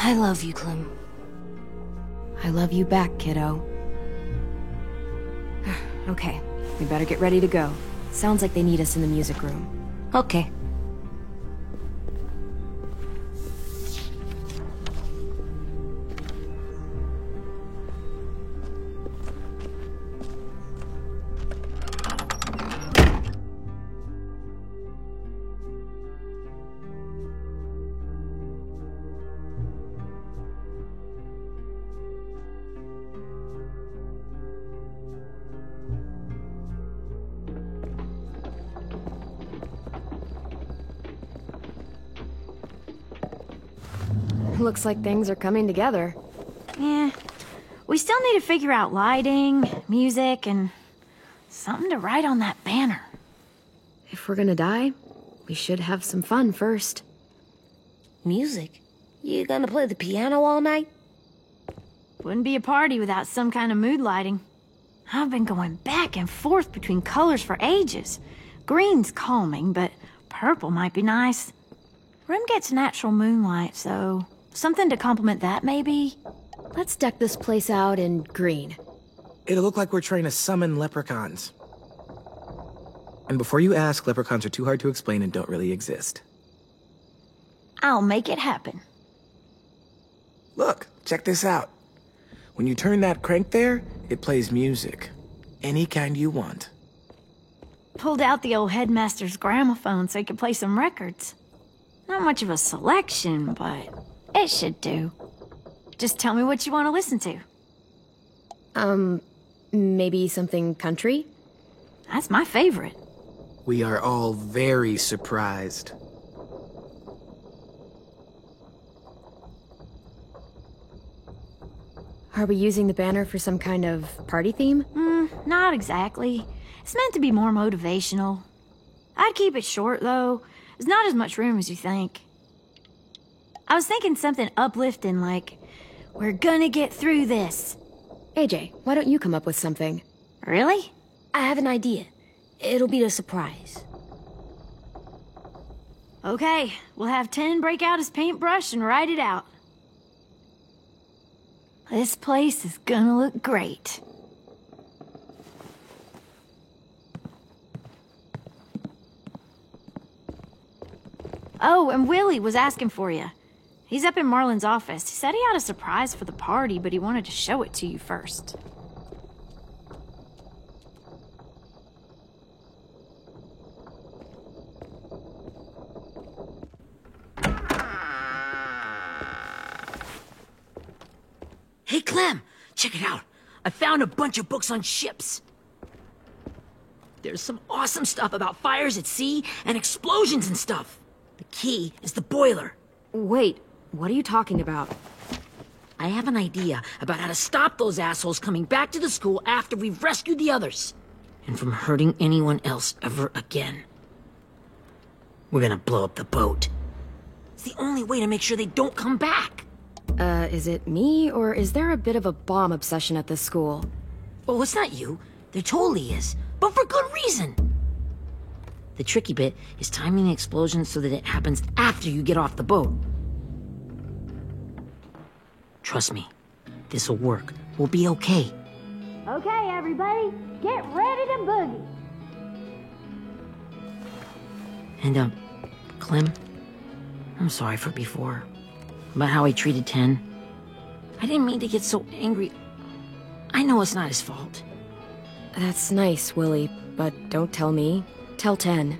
I love you, Clem. I love you back, kiddo. Okay, we better get ready to go. Sounds like they need us in the music room. Okay. Looks like things are coming together. Yeah. We still need to figure out lighting, music, and something to write on that banner. If we're gonna die, we should have some fun first. Music? You gonna play the piano all night? Wouldn't be a party without some kind of mood lighting. I've been going back and forth between colors for ages. Green's calming, but purple might be nice. Room gets natural moonlight, so something to complement that, maybe? Let's deck this place out in green. It'll look like we're trying to summon leprechauns. And before you ask, leprechauns are too hard to explain and don't really exist. I'll make it happen. Look, check this out. When you turn that crank there, it plays music. Any kind you want. Pulled out the old headmaster's gramophone so he could play some records. Not much of a selection, but it should do. Just tell me what you want to listen to. Maybe something country? That's my favorite. We are all very surprised. Are we using the banner for some kind of party theme? Not exactly. It's meant to be more motivational. I'd keep it short, though. There's not as much room as you think. I was thinking something uplifting like, "We're gonna get through this." AJ, why don't you come up with something? Really? I have an idea. It'll be a surprise. Okay, we'll have 10 break out his paintbrush and write it out. This place is gonna look great. Oh, and Willie was asking for you. He's up in Marlin's office. He said he had a surprise for the party, but he wanted to show it to you first. Hey, Clem, check it out. I found a bunch of books on ships. There's some awesome stuff about fires at sea and explosions and stuff. The key is the boiler. Wait, what are you talking about? I have an idea about how to stop those assholes coming back to the school after we've rescued the others. And from hurting anyone else ever again. We're gonna blow up the boat. It's the only way to make sure they don't come back. Is it me, or is there a bit of a bomb obsession at this school? Oh, it's not you. There totally is. But for good reason. The tricky bit is timing the explosion so that it happens after you get off the boat. Trust me, this'll work. We'll be okay. Okay, everybody, get ready to boogie. And, Clem, I'm sorry for before. About how he treated Ten. I didn't mean to get so angry. I know it's not his fault. That's nice, Willie, but don't tell me. Tell 10.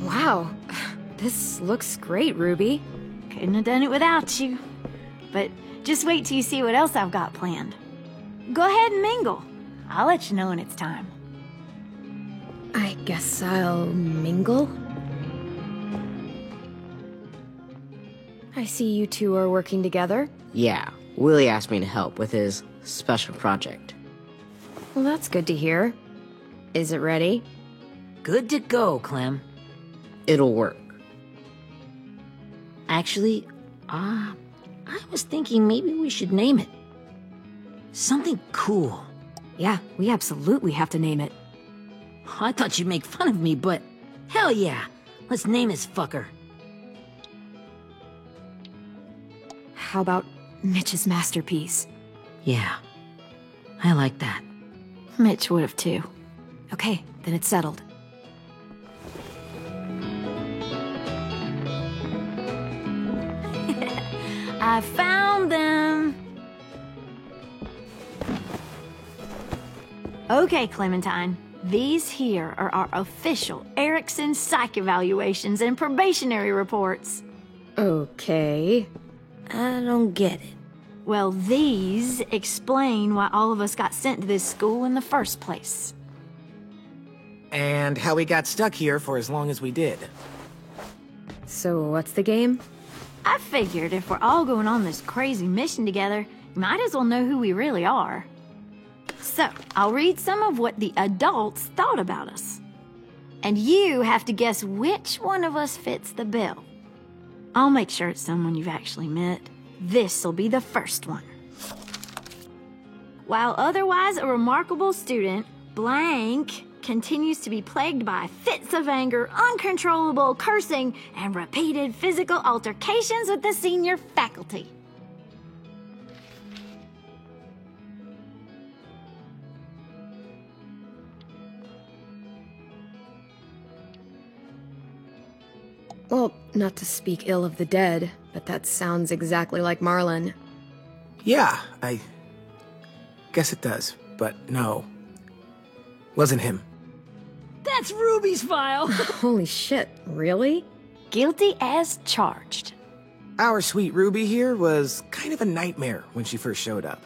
Wow, this looks great, Ruby. Couldn't have done it without you. But just wait till you see what else I've got planned. Go ahead and mingle. I'll let you know when it's time. I guess I'll mingle? I see you two are working together. Yeah, Willie asked me to help with his special project. Well, that's good to hear. Is it ready? Good to go, Clem. It'll work. Actually, I was thinking maybe we should name it. Something cool. Yeah, we absolutely have to name it. I thought you'd make fun of me, but hell yeah. Let's name this fucker. How about Mitch's masterpiece? Yeah, I like that. Mitch would have too. Okay, then it's settled. I found them! Okay, Clementine. These here are our official Erickson psych evaluations and probationary reports. Okay. I don't get it. Well, these explain why all of us got sent to this school in the first place. And how we got stuck here for as long as we did. So what's the game? I figured if we're all going on this crazy mission together, you might as well know who we really are. So, I'll read some of what the adults thought about us. And you have to guess which one of us fits the bill. I'll make sure it's someone you've actually met. This'll be the first one. While otherwise a remarkable student, blank continues to be plagued by fits of anger, uncontrollable cursing, and repeated physical altercations with the senior faculty. Well, not to speak ill of the dead, but that sounds exactly like Marlon. Yeah, I guess it does, but no. Wasn't him. That's Ruby's file. Holy shit, really? Guilty as charged. Our sweet Ruby here was kind of a nightmare when she first showed up.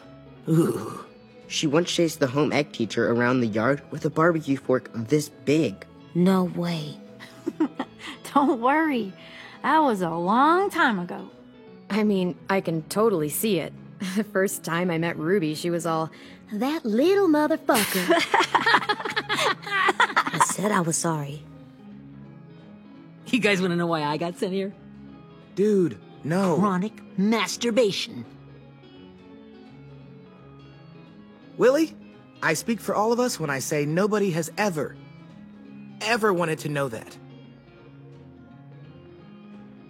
Ooh. She once chased the home ec teacher around the yard with a barbecue fork this big. No way. Don't worry. That was a long time ago. I mean, I can totally see it. The first time I met Ruby, she was all, "That little motherfucker." I said I was sorry. You guys want to know why I got sent here? Dude, no. Chronic masturbation. Willie, I speak for all of us when I say nobody has ever wanted to know that.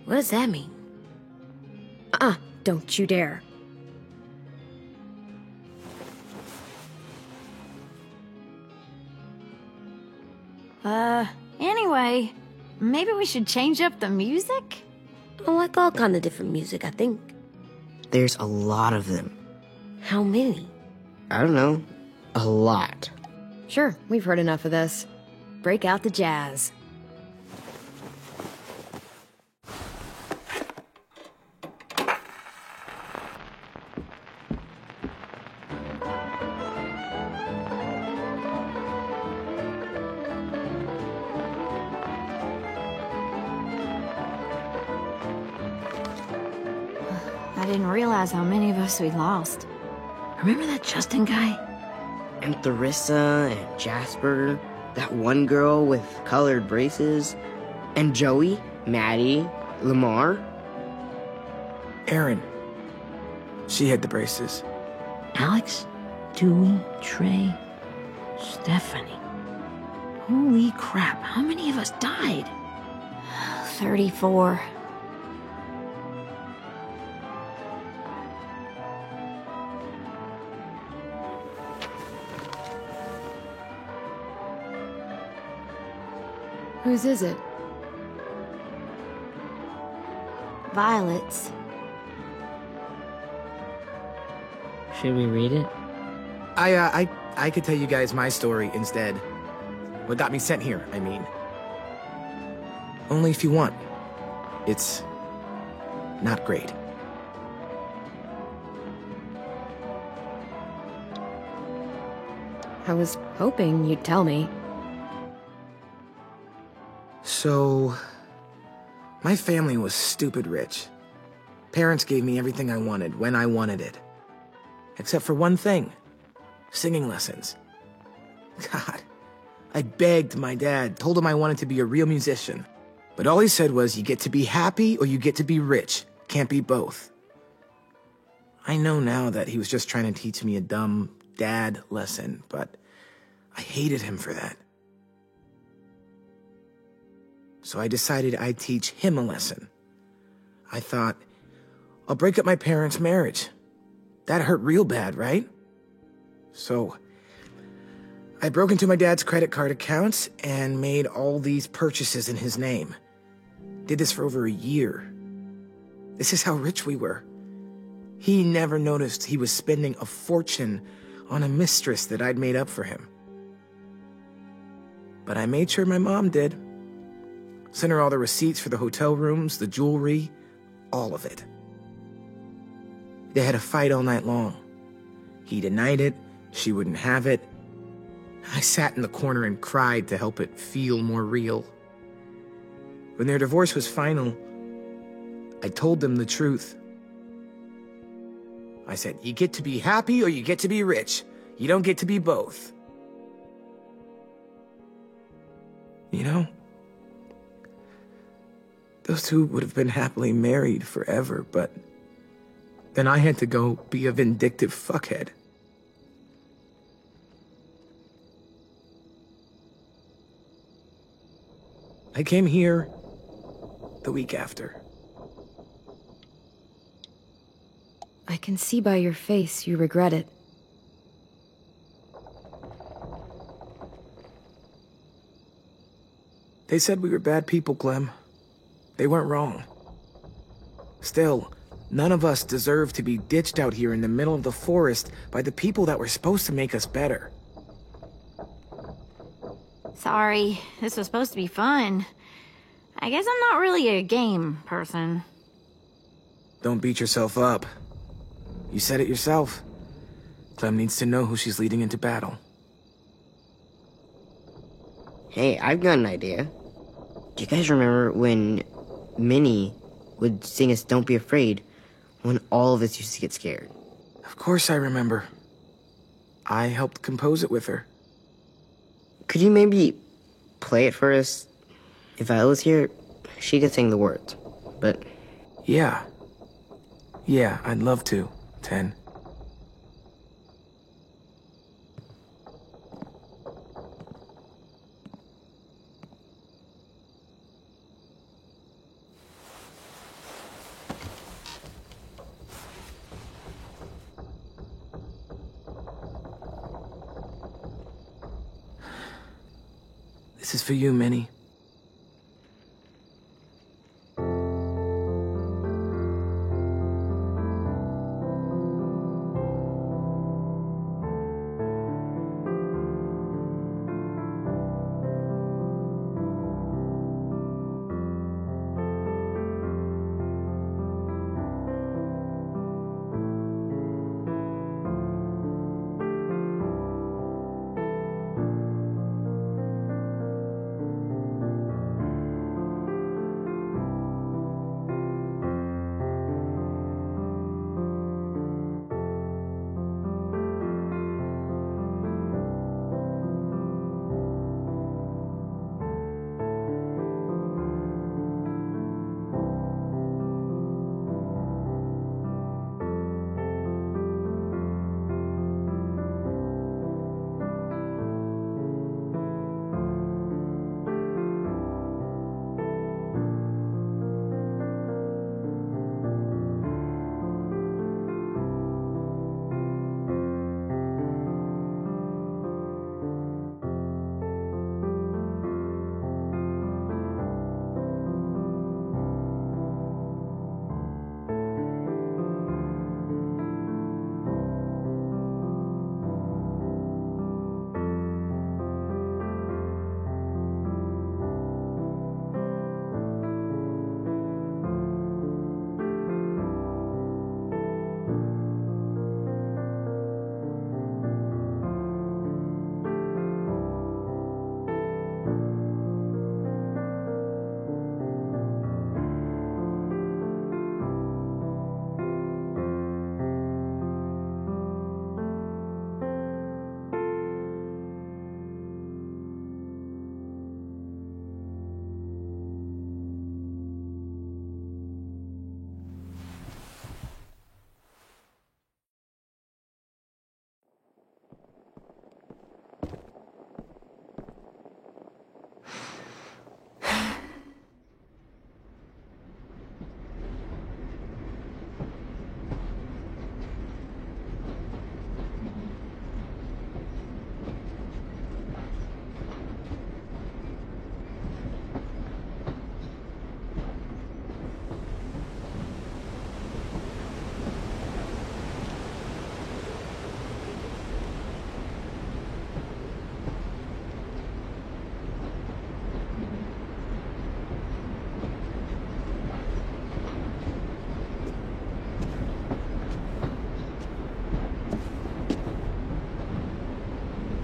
What does that mean? Don't you dare. Anyway, maybe we should change up the music? I like all kind of different music, I think. There's a lot of them. How many? I don't know. A lot. Sure, we've heard enough of this. Break out the jazz. I didn't realize how many of us we'd lost. Remember that Justin guy? And Theresa and Jasper, that one girl with colored braces, and Joey, Maddie, Lamar. Erin. She had the braces. Alex, Dewey, Trey, Stephanie. Holy crap, how many of us died? 34. Whose is it? Violet's. Should we read it? I could tell you guys my story instead. What got me sent here, I mean. Only if you want. It's not great. I was hoping you'd tell me. So, my family was stupid rich. Parents gave me everything I wanted when I wanted it. Except for one thing. Singing lessons. God, I begged my dad, told him I wanted to be a real musician. But all he said was, you get to be happy or you get to be rich. Can't be both. I know now that he was just trying to teach me a dumb dad lesson, but I hated him for that. So I decided I'd teach him a lesson. I thought, I'll break up my parents' marriage. That hurt real bad, right? So I broke into my dad's credit card accounts and made all these purchases in his name. Did this for over a year. This is how rich we were. He never noticed he was spending a fortune on a mistress that I'd made up for him. But I made sure my mom did. Sent her all the receipts for the hotel rooms, the jewelry, all of it. They had a fight all night long. He denied it, she wouldn't have it. I sat in the corner and cried to help it feel more real. When their divorce was final, I told them the truth. I said, you get to be happy or you get to be rich. You don't get to be both. You know, those two would have been happily married forever, but then I had to go be a vindictive fuckhead. I came here the week after. I can see by your face you regret it. They said we were bad people, Clem. They weren't wrong. Still, none of us deserve to be ditched out here in the middle of the forest by the people that were supposed to make us better. Sorry, this was supposed to be fun. I guess I'm not really a game person. Don't beat yourself up. You said it yourself. Clem needs to know who she's leading into battle. Hey, I've got an idea. Do you guys remember when Minnie would sing us Don't Be Afraid when all of us used to get scared? Of course I remember. I helped compose it with her. Could you maybe play it for us? If I was here, she could sing the words, but... Yeah, I'd love to, Ten. This is for you, Minnie.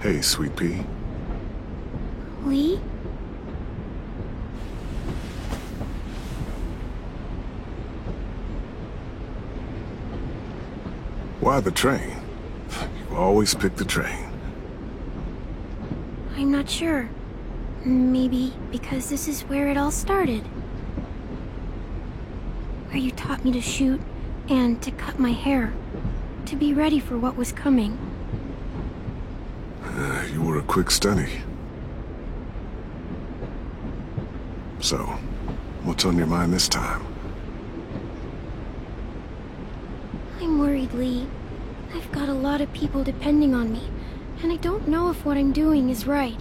Hey, Sweet Pea. Lee? Why the train? You always pick the train. I'm not sure. Maybe because this is where it all started. Where you taught me to shoot and to cut my hair. To be ready for what was coming. You were a quick study. So, what's on your mind this time? I'm worried, Lee. I've got a lot of people depending on me, and I don't know if what I'm doing is right.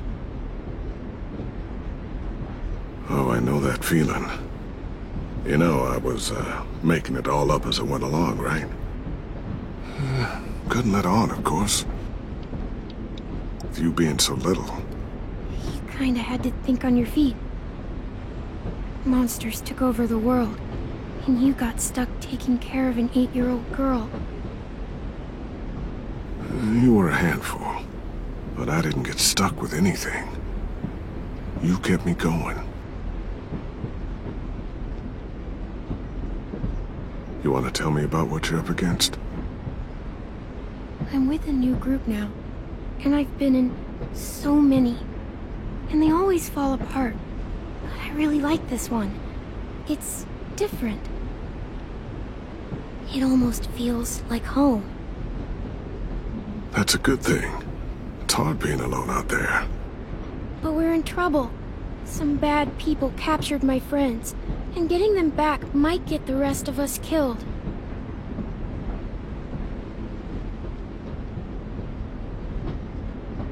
Oh, I know that feeling. You know, I was, making it all up as I went along, right? Couldn't let on, of course. With you being so little. You kinda had to think on your feet. Monsters took over the world, and you got stuck taking care of an 8-year-old girl. You were a handful, but I didn't get stuck with anything. You kept me going. You want to tell me about what you're up against? I'm with a new group now, and I've been in so many, and they always fall apart. But I really like this one. It's different. It almost feels like home. That's a good thing. It's hard being alone out there. But we're in trouble. Some bad people captured my friends, and getting them back might get the rest of us killed.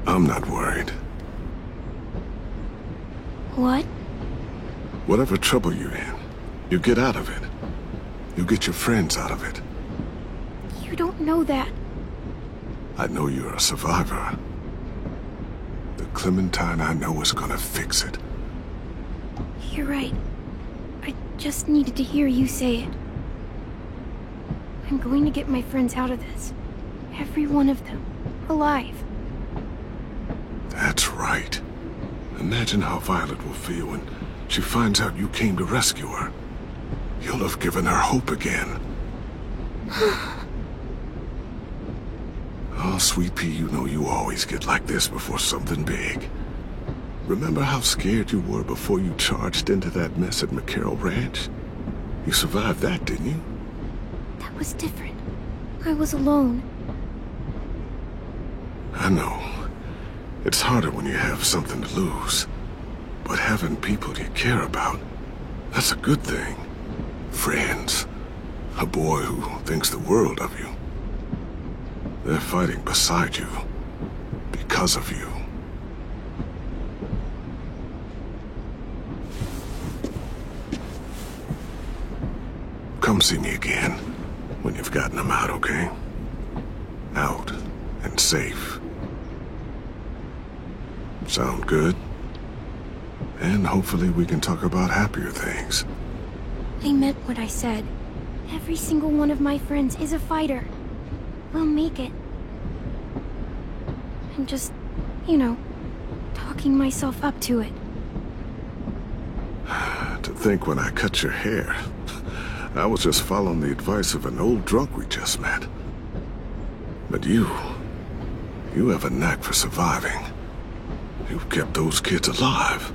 I'm not worried. What? Whatever trouble you're in, you get out of it. You get your friends out of it. You don't know that. I know you're a survivor. The Clementine I know is gonna fix it. You're right. I just needed to hear you say it. I'm going to get my friends out of this. Every one of them. Alive. That's right. Imagine how Violet will feel when she finds out you came to rescue her. You'll have given her hope again. Oh, Sweet Pea, you know you always get like this before something big. Remember how scared you were before you charged into that mess at McCarroll Ranch? You survived that, didn't you? That was different. I was alone. I know. It's harder when you have something to lose. But having people you care about, that's a good thing. Friends. A boy who thinks the world of you. They're fighting beside you. Because of you. Come see me again. When you've gotten them out, okay? Out. And safe. Sound good? And hopefully we can talk about happier things. I meant what I said. Every single one of my friends is a fighter. We'll make it. I'm just, you know, talking myself up to it. To think when I cut your hair, I was just following the advice of an old drunk we just met. But you have a knack for surviving. You've kept those kids alive.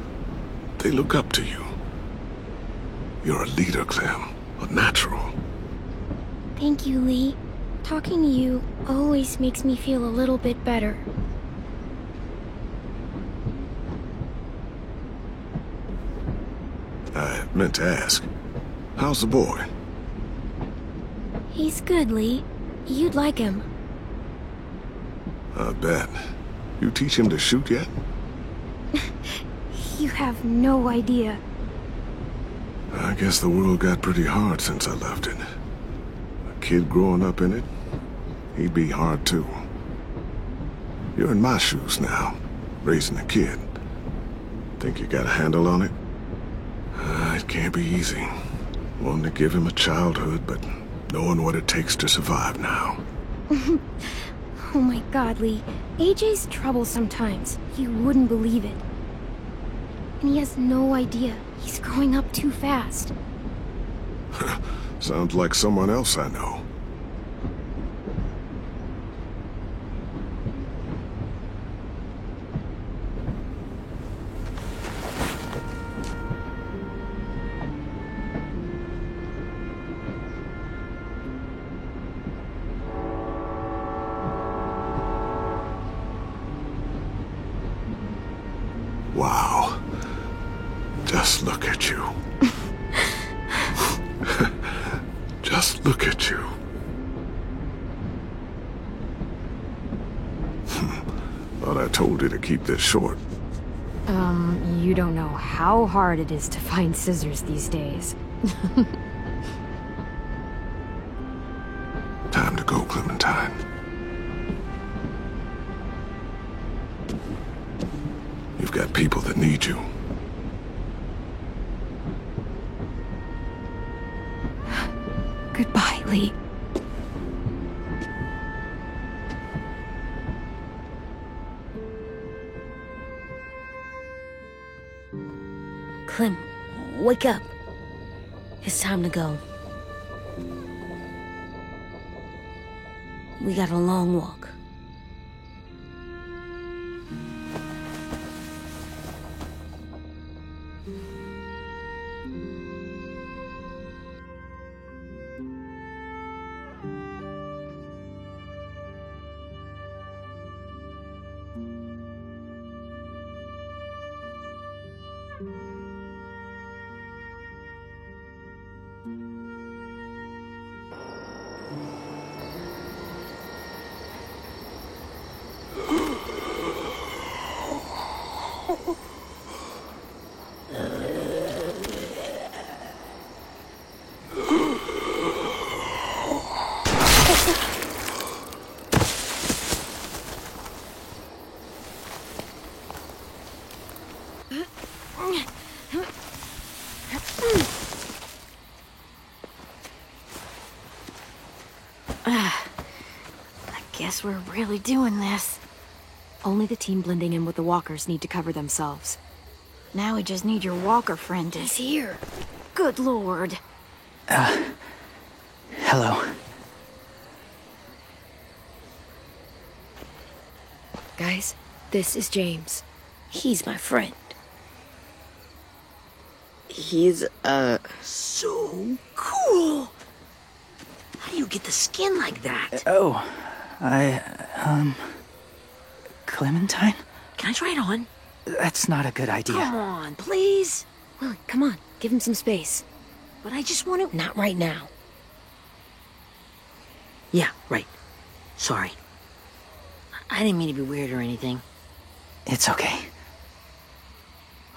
They look up to you. You're a leader, Clem. A natural. Thank you, Lee. Talking to you always makes me feel a little bit better. I meant to ask, how's the boy? He's good, Lee. You'd like him. I bet. You teach him to shoot yet? You have no idea. I guess the world got pretty hard since I left it. A kid growing up in it, he'd be hard too. You're in my shoes now, raising a kid. Think you got a handle on it? It can't be easy. Wanting to give him a childhood, but knowing what it takes to survive now. Oh my god, Lee. AJ's trouble sometimes. You wouldn't believe it. And he has no idea. He's growing up too fast. Sounds like someone else I know. Wow. Just look at you. Just look at you. Thought I told you to keep this short. You don't know how hard it is to find scissors these days. Time to go, Clementine. You've got people that need you. Goodbye, Lee. Clem, wake up. It's time to go. We got a long walk. Guess we're really doing this. Only the team blending in with the walkers need to cover themselves. Now we just need your walker friend to... He's here. Good lord. Hello. Guys, this is James. He's my friend. He's, So cool! How do you get the skin like that? Clementine? Can I try it on? That's not a good idea. Come on, please. Willie, come on. Give him some space. But I just want to... Not right now. Yeah, right. Sorry. I didn't mean to be weird or anything. It's okay.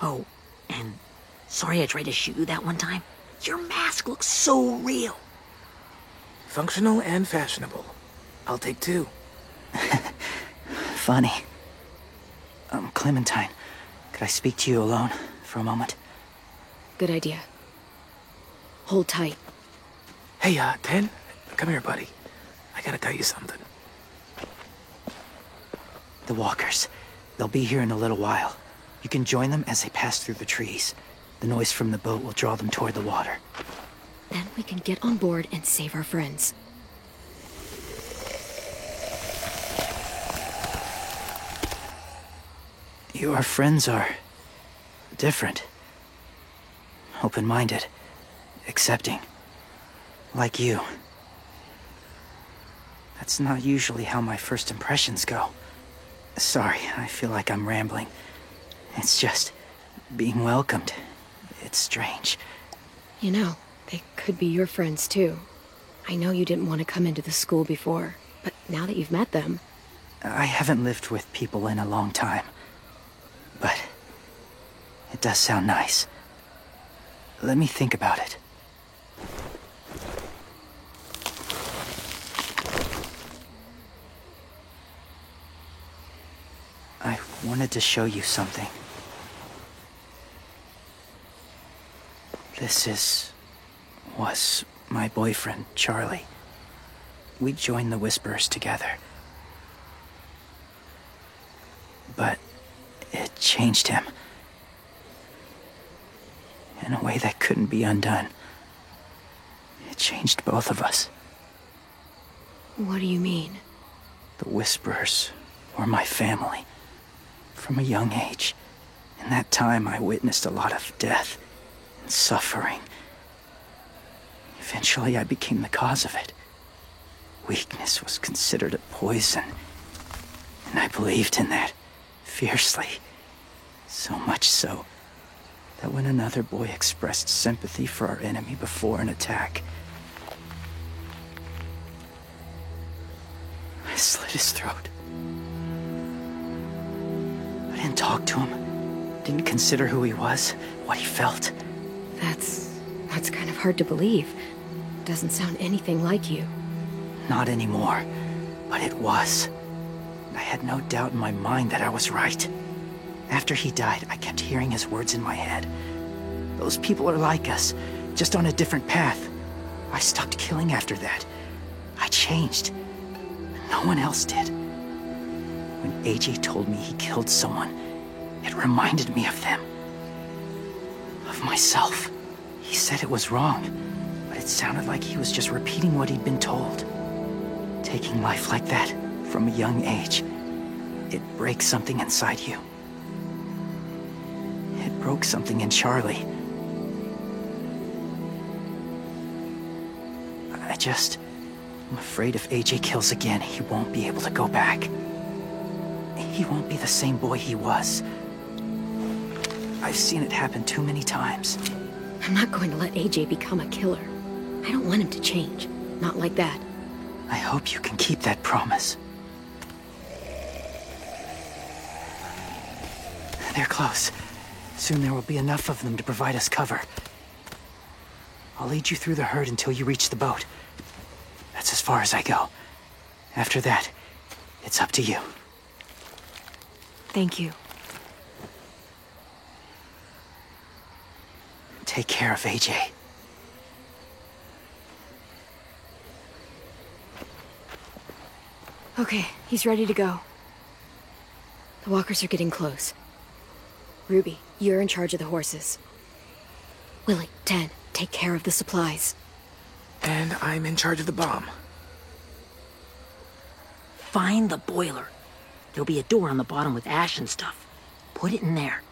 Oh, and sorry I tried to shoot you that one time. Your mask looks so real. Functional and fashionable. I'll take two. Funny. Clementine, could I speak to you alone for a moment? Good idea. Hold tight. Hey, Ten, come here, buddy. I gotta tell you something. The walkers. They'll be here in a little while. You can join them as they pass through the trees. The noise from the boat will draw them toward the water. Then we can get on board and save our friends. Your friends are... different. Open-minded. Accepting. Like you. That's not usually how my first impressions go. Sorry, I feel like I'm rambling. It's just... being welcomed. It's strange. You know, they could be your friends too. I know you didn't want to come into the school before, but now that you've met them... I haven't lived with people in a long time. But... it does sound nice. Let me think about it. I wanted to show you something. This was my boyfriend, Charlie. We joined the Whisperers together. changed him. In a way that couldn't be undone. It changed both of us. What do you mean? The Whisperers were my family. From a young age. In that time, I witnessed a lot of death and suffering. Eventually, I became the cause of it. Weakness was considered a poison. And I believed in that, fiercely. So much so, that when another boy expressed sympathy for our enemy before an attack, I slit his throat. I didn't talk to him, didn't consider who he was, what he felt. That's kind of hard to believe. Doesn't sound anything like you. Not anymore, but it was. I had no doubt in my mind that I was right. After he died, I kept hearing his words in my head. Those people are like us, just on a different path. I stopped killing after that. I changed. No one else did. When AJ told me he killed someone, it reminded me of them. Of myself. He said it was wrong, but it sounded like he was just repeating what he'd been told. Taking life like that, from a young age, it breaks something inside you. It broke something in Charlie. I'm afraid if AJ kills again, he won't be able to go back. He won't be the same boy he was. I've seen it happen too many times. I'm not going to let AJ become a killer. I don't want him to change. Not like that. I hope you can keep that promise. They're close. Soon there will be enough of them to provide us cover. I'll lead you through the herd until you reach the boat. That's as far as I go. After that, it's up to you. Thank you. Take care of AJ. Okay, he's ready to go. The walkers are getting close. Ruby, you're in charge of the horses. Willie, Ted, take care of the supplies. And I'm in charge of the bomb. Find the boiler. There'll be a door on the bottom with ash and stuff. Put it in there.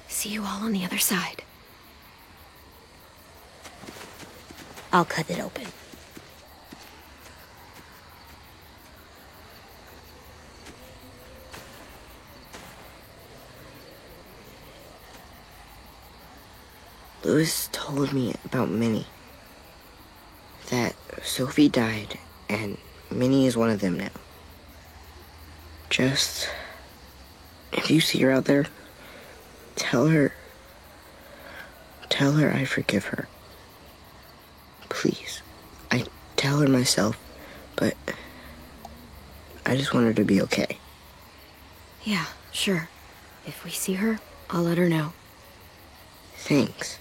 See you all on the other side. I'll cut it open. Louis told me about Minnie. That Sophie died, and Minnie is one of them now. Just... if you see her out there, tell her I forgive her. Please. I tell her myself, but I just want her to be okay. Yeah, sure. If we see her, I'll let her know. Thanks.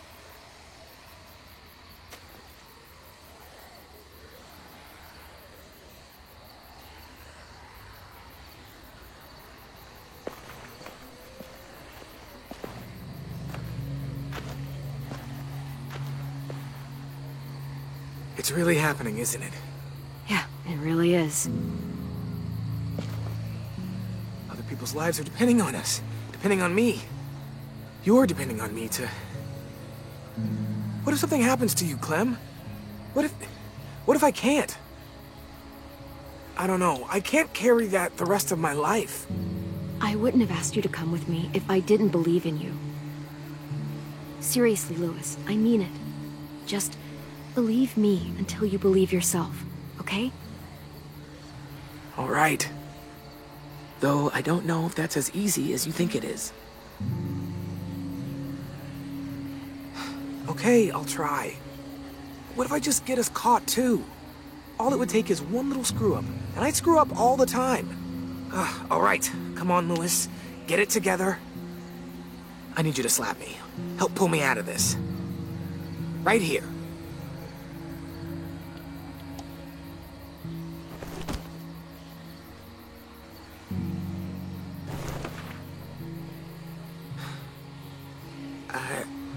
It's really happening, isn't it? Yeah, it really is. Other people's lives are depending on us. Depending on me. You're depending on me to... What if something happens to you, Clem? What if I can't? I don't know. I can't carry that the rest of my life. I wouldn't have asked you to come with me if I didn't believe in you. Seriously, Louis, I mean it. Just believe me until you believe yourself, okay? All right. Though I don't know if that's as easy as you think it is. Okay, I'll try. What if I just get us caught too? All it would take is one little screw up, and I'd screw up all the time. All right, come on, Louis. Get it together. I need you to slap me. Help pull me out of this. Right here.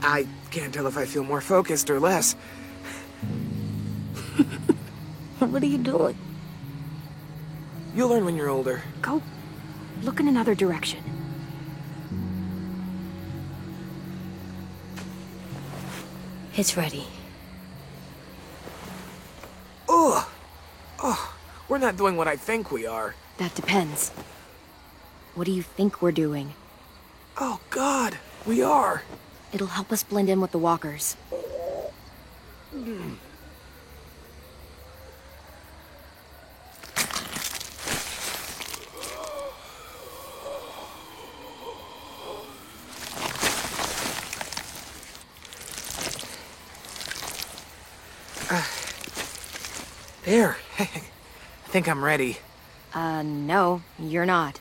I can't tell if I feel more focused or less. What are you doing? You'll learn when you're older. Go look in another direction. It's ready. Ugh! Oh, we're not doing what I think we are. That depends. What do you think we're doing? Oh, God, we are. It'll help us blend in with the walkers. There. I think I'm ready. No, you're not.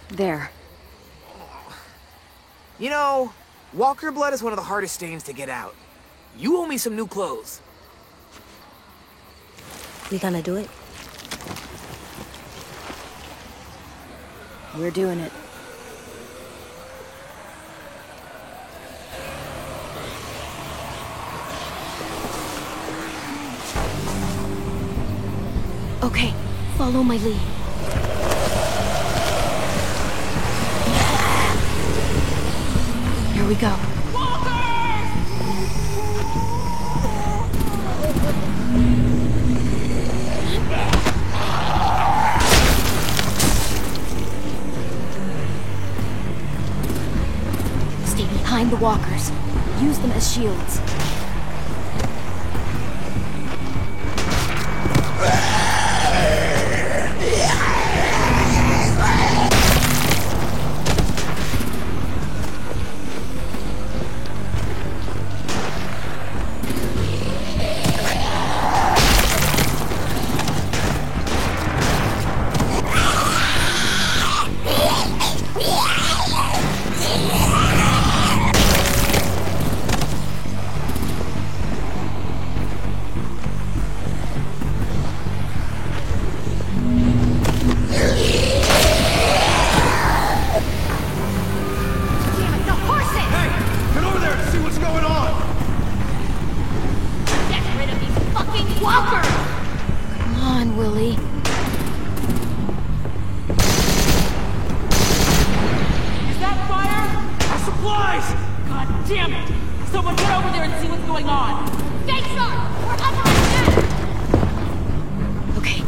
There. You know, walker blood is one of the hardest stains to get out. You owe me some new clothes. We gonna do it? We're doing it. Okay, follow my lead. Here we go. Stay behind the walkers. Use them as shields.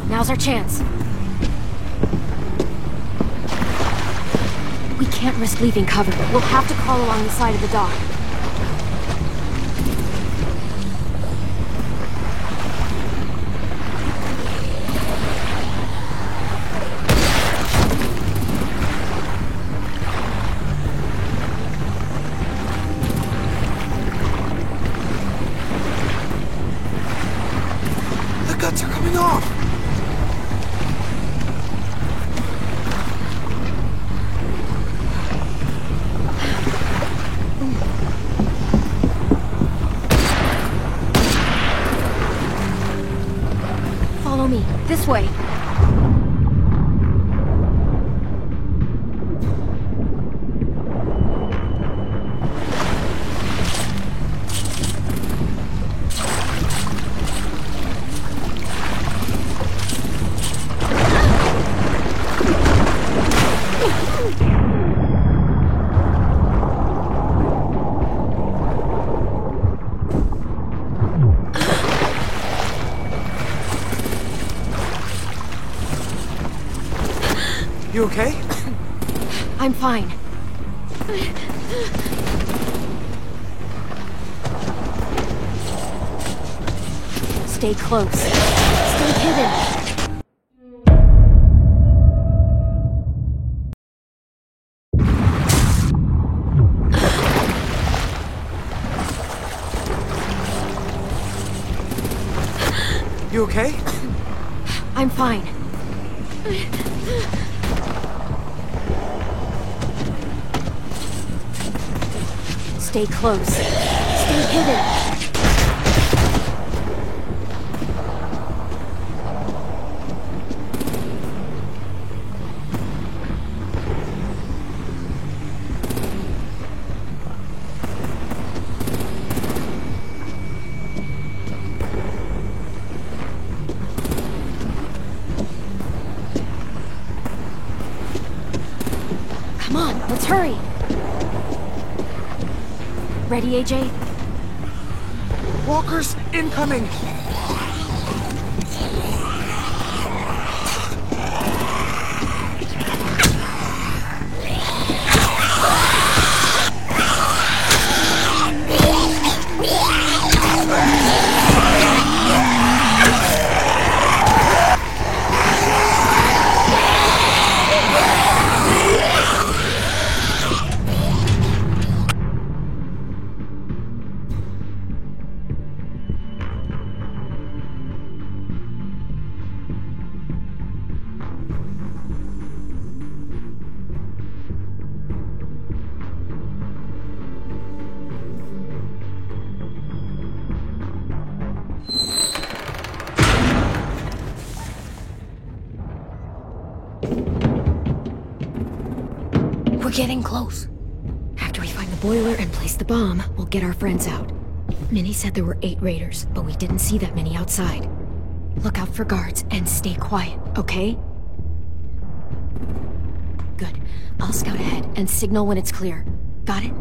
Now's our chance. We can't risk leaving cover. We'll have to crawl along the side of the dock. The guts are coming off! Follow me. This way. You okay? I'm fine. Stay close. Stay hidden. You okay? I'm fine. Stay close. Stay hidden. Come on, let's hurry. Ready, AJ? Walkers incoming! We're getting close. After we find the boiler and place the bomb, we'll get our friends out. Minnie said there were 8 raiders, but we didn't see that many outside. Look out for guards and stay quiet, okay? Good. I'll scout ahead and signal when it's clear. Got it?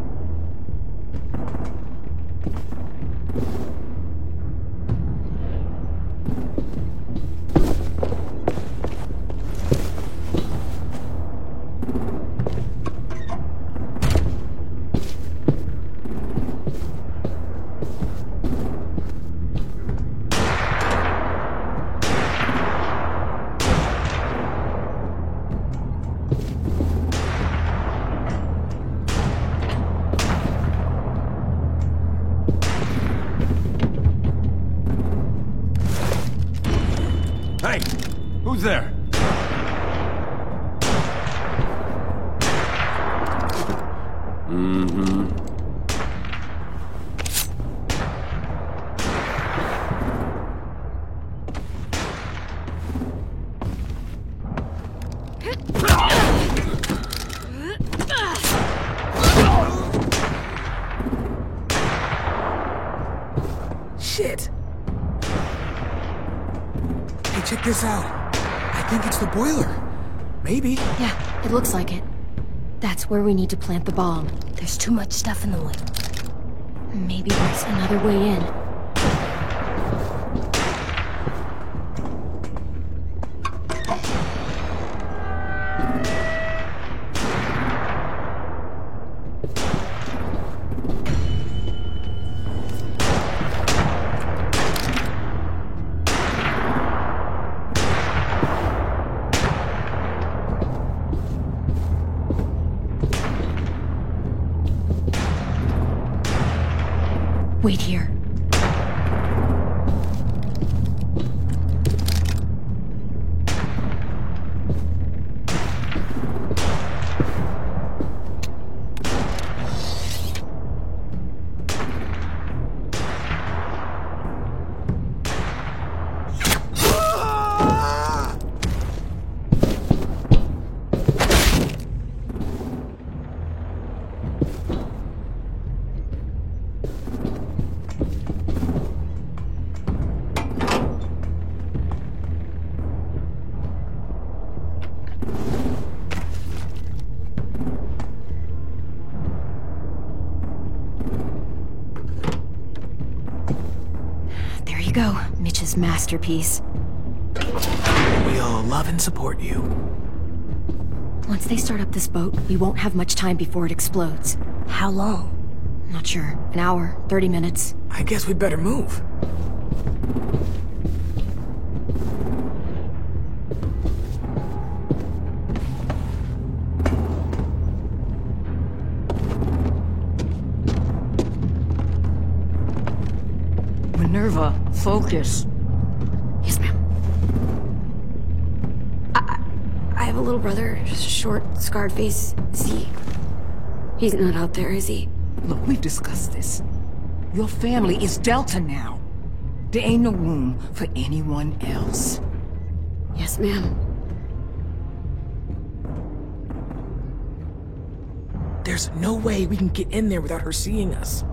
Hey! Who's there? Mm-hmm. Shit! Hey, check this out. I think it's the boiler. Maybe. Yeah, it looks like it. That's where we need to plant the bomb. There's too much stuff in the way. Maybe there's another way in. Wait here. There you go, Mitch's masterpiece. We all love and support you. Once they start up this boat, we won't have much time before it explodes. How long? Not sure. An hour, 30 minutes. I guess we'd better move. Minerva, focus. Yes, ma'am. a little brother, short, scarred face. He's not out there, is he? Look, we've discussed this. Your family is Delta now. There ain't no room for anyone else. Yes, ma'am. There's no way we can get in there without her seeing us.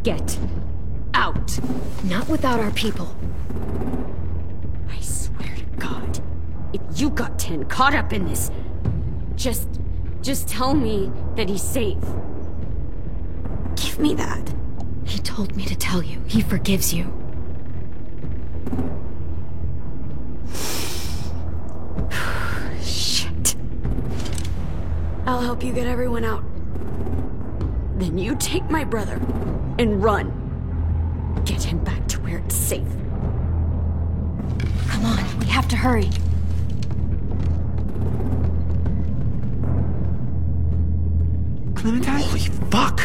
Get out. Not without our people. I swear to God, if you got 10 caught up in this, just tell me that he's safe. Give me that. He told me to tell you. He forgives you. Shit. I'll help you get everyone out. Then you take my brother and run. Get him back to where it's safe. Come on, we have to hurry. Clementine? Holy fuck!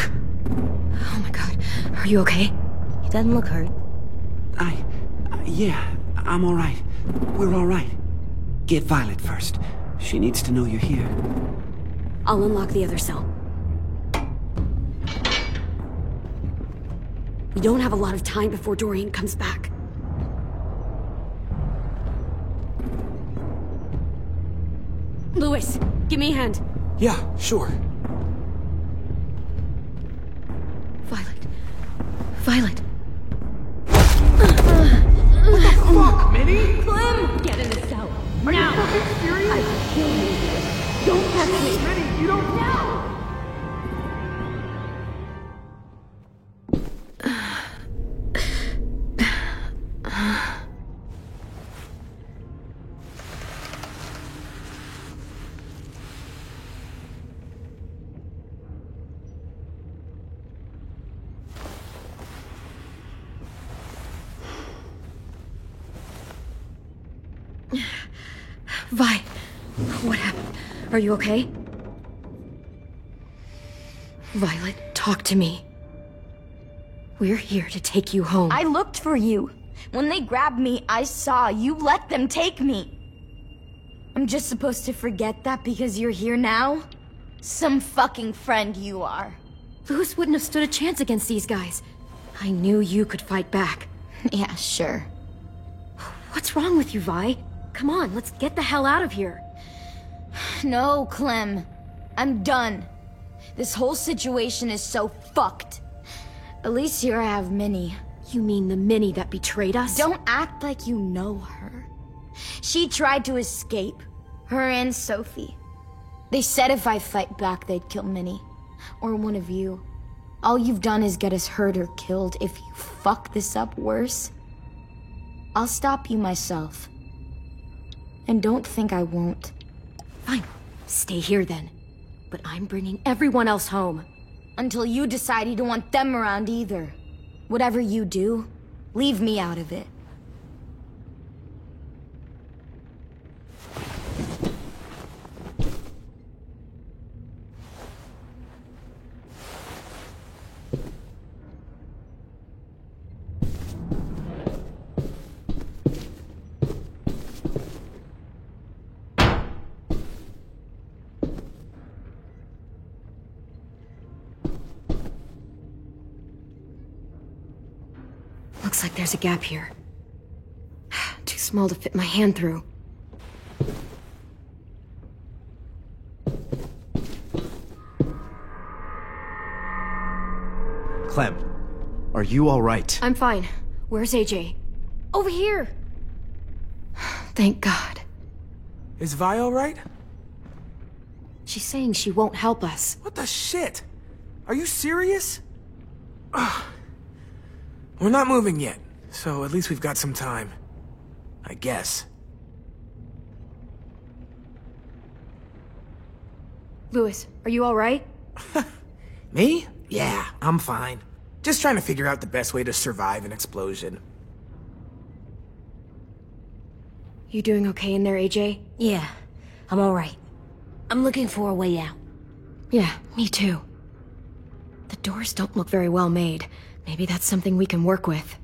Oh my God, are you okay? He doesn't look hurt. Yeah, I'm all right. We're all right. Get Violet first. She needs to know you're here. I'll unlock the other cell. We don't have a lot of time before Dorian comes back. Louis, give me a hand. Yeah, sure. Violet. What the fuck, Minnie? Clem! Get in the cell. Are now. you fucking serious? I will kill you. Don't touch me. Minnie, you don't... No! Vi, what happened? Are you okay? Violet, talk to me. We're here to take you home. I looked for you. When they grabbed me, I saw you let them take me. I'm just supposed to forget that because you're here now? Some fucking friend you are. Louis wouldn't have stood a chance against these guys. I knew you could fight back. Yeah, sure. What's wrong with you, Vi? Come on, let's get the hell out of here. No, Clem. I'm done. This whole situation is so fucked. At least here I have Minnie. You mean the Minnie that betrayed us? Don't act like you know her. She tried to escape. Her and Sophie. They said if I fight back, they'd kill Minnie. Or one of you. All you've done is get us hurt or killed. If you fuck this up worse, I'll stop you myself. And don't think I won't. Fine. Stay here then. But I'm bringing everyone else home. Until you decide you don't want them around either. Whatever you do, leave me out of it. Looks like there's a gap here. Too small to fit my hand through. Clem, are you all right? I'm fine. Where's AJ? Over here! Thank God. Is Vi all right? She's saying she won't help us. What the shit? Are you serious? Ugh. We're not moving yet, so at least we've got some time. I guess. Louis, are you all right? Me? Yeah, I'm fine. Just trying to figure out the best way to survive an explosion. You doing okay in there, AJ? Yeah, I'm all right. I'm looking for a way out. Yeah, me too. The doors don't look very well made. Maybe that's something we can work with.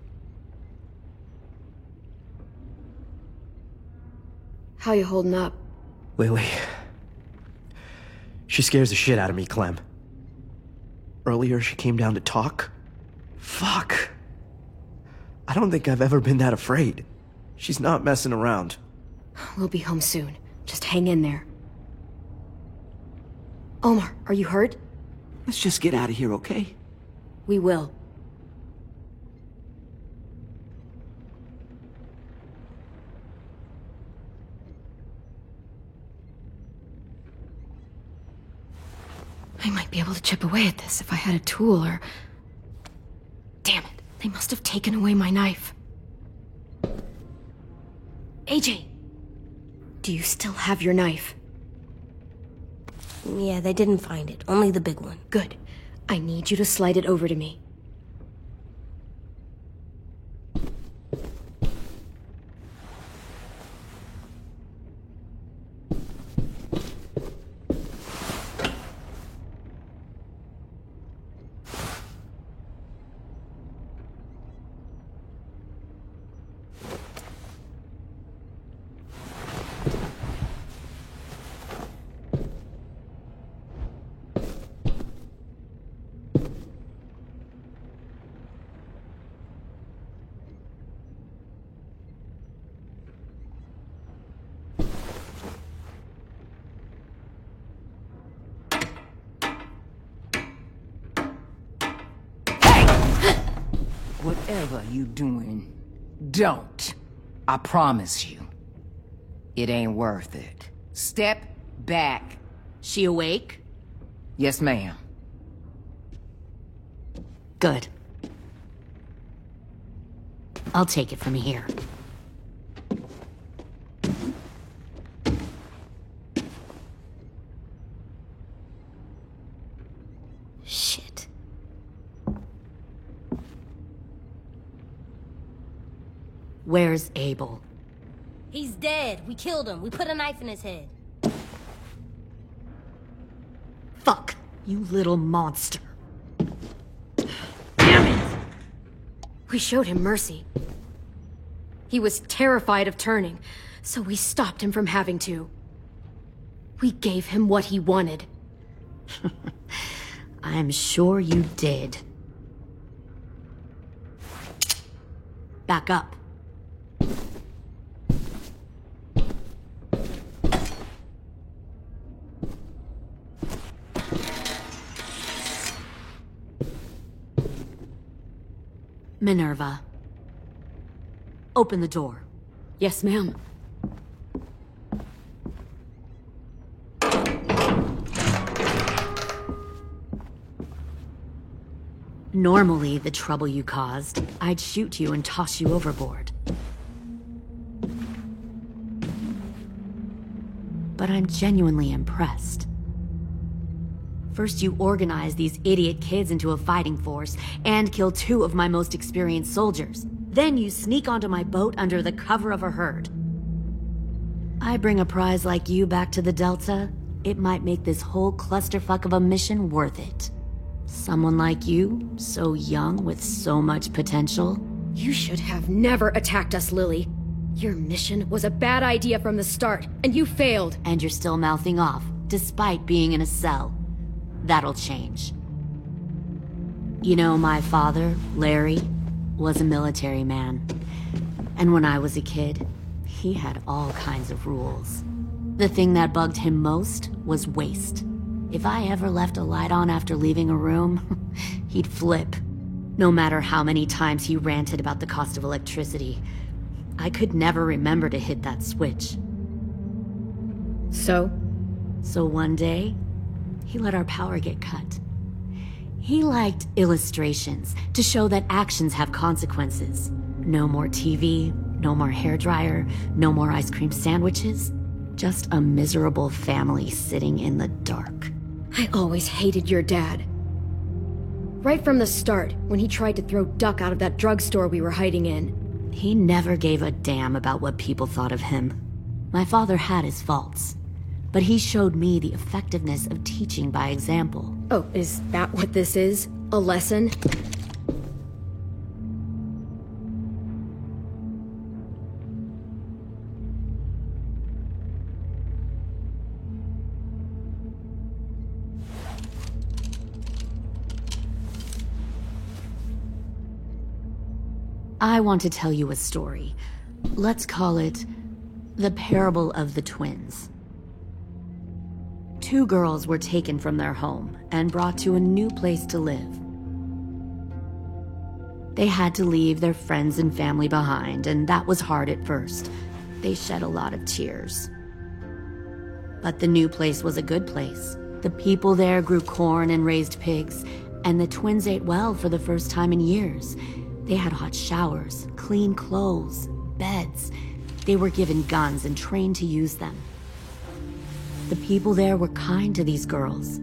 How you holding up? Lily. She scares the shit out of me, Clem. Earlier, she came down to talk. Fuck. I don't think I've ever been that afraid. She's not messing around. We'll be home soon. Just hang in there. Omar, are you hurt? Let's just get out of here, okay? We will. I might be able to chip away at this if I had a tool or... Damn it, they must have taken away my knife. AJ! Do you still have your knife? Yeah, they didn't find it. Only the big one. Good. I need you to slide it over to me. Whatever you doing, don't. I promise you. It ain't worth it. Step back. She awake? Yes, ma'am. Good. I'll take it from here. Shit. Where's Abel? He's dead. We killed him. We put a knife in his head. Fuck, you little monster. Damn it! We showed him mercy. He was terrified of turning, so we stopped him from having to. We gave him what he wanted. I'm sure you did. Back up. Minerva. Open the door. Yes, ma'am. Normally, the trouble you caused, I'd shoot you and toss you overboard. But I'm genuinely impressed. First, you organize these idiot kids into a fighting force and kill 2 of my most experienced soldiers. Then you sneak onto my boat under the cover of a herd. I bring a prize like you back to the Delta, it might make this whole clusterfuck of a mission worth it. Someone like you, so young with so much potential. You should have never attacked us, Lily. Your mission was a bad idea from the start, and you failed. And you're still mouthing off, despite being in a cell. That'll change. You know, my father, Larry, was a military man. And when I was a kid, he had all kinds of rules. The thing that bugged him most was waste. If I ever left a light on after leaving a room, he'd flip. No matter how many times he ranted about the cost of electricity, I could never remember to hit that switch. So one day, he let our power get cut. He liked illustrations to show that actions have consequences. No more TV, no more hairdryer, no more ice cream sandwiches. Just a miserable family sitting in the dark. I always hated your dad. Right from the start, when he tried to throw Duck out of that drugstore we were hiding in. He never gave a damn about what people thought of him. My father had his faults, but he showed me the effectiveness of teaching by example. Oh, is that what this is? A lesson? I want to tell you a story. Let's call it The Parable of the Twins. 2 girls were taken from their home and brought to a new place to live. They had to leave their friends and family behind, and that was hard at first. They shed a lot of tears. But the new place was a good place. The people there grew corn and raised pigs, and the twins ate well for the first time in years. They had hot showers, clean clothes, beds. They were given guns and trained to use them. The people there were kind to these girls.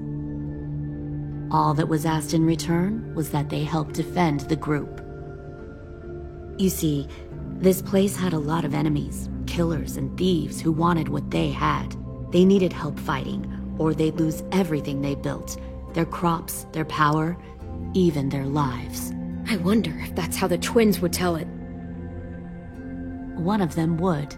All that was asked in return was that they help defend the group. You see, this place had a lot of enemies, killers and thieves who wanted what they had. They needed help fighting, or they'd lose everything they built, their crops, their power, even their lives. I wonder if that's how the twins would tell it. One of them would.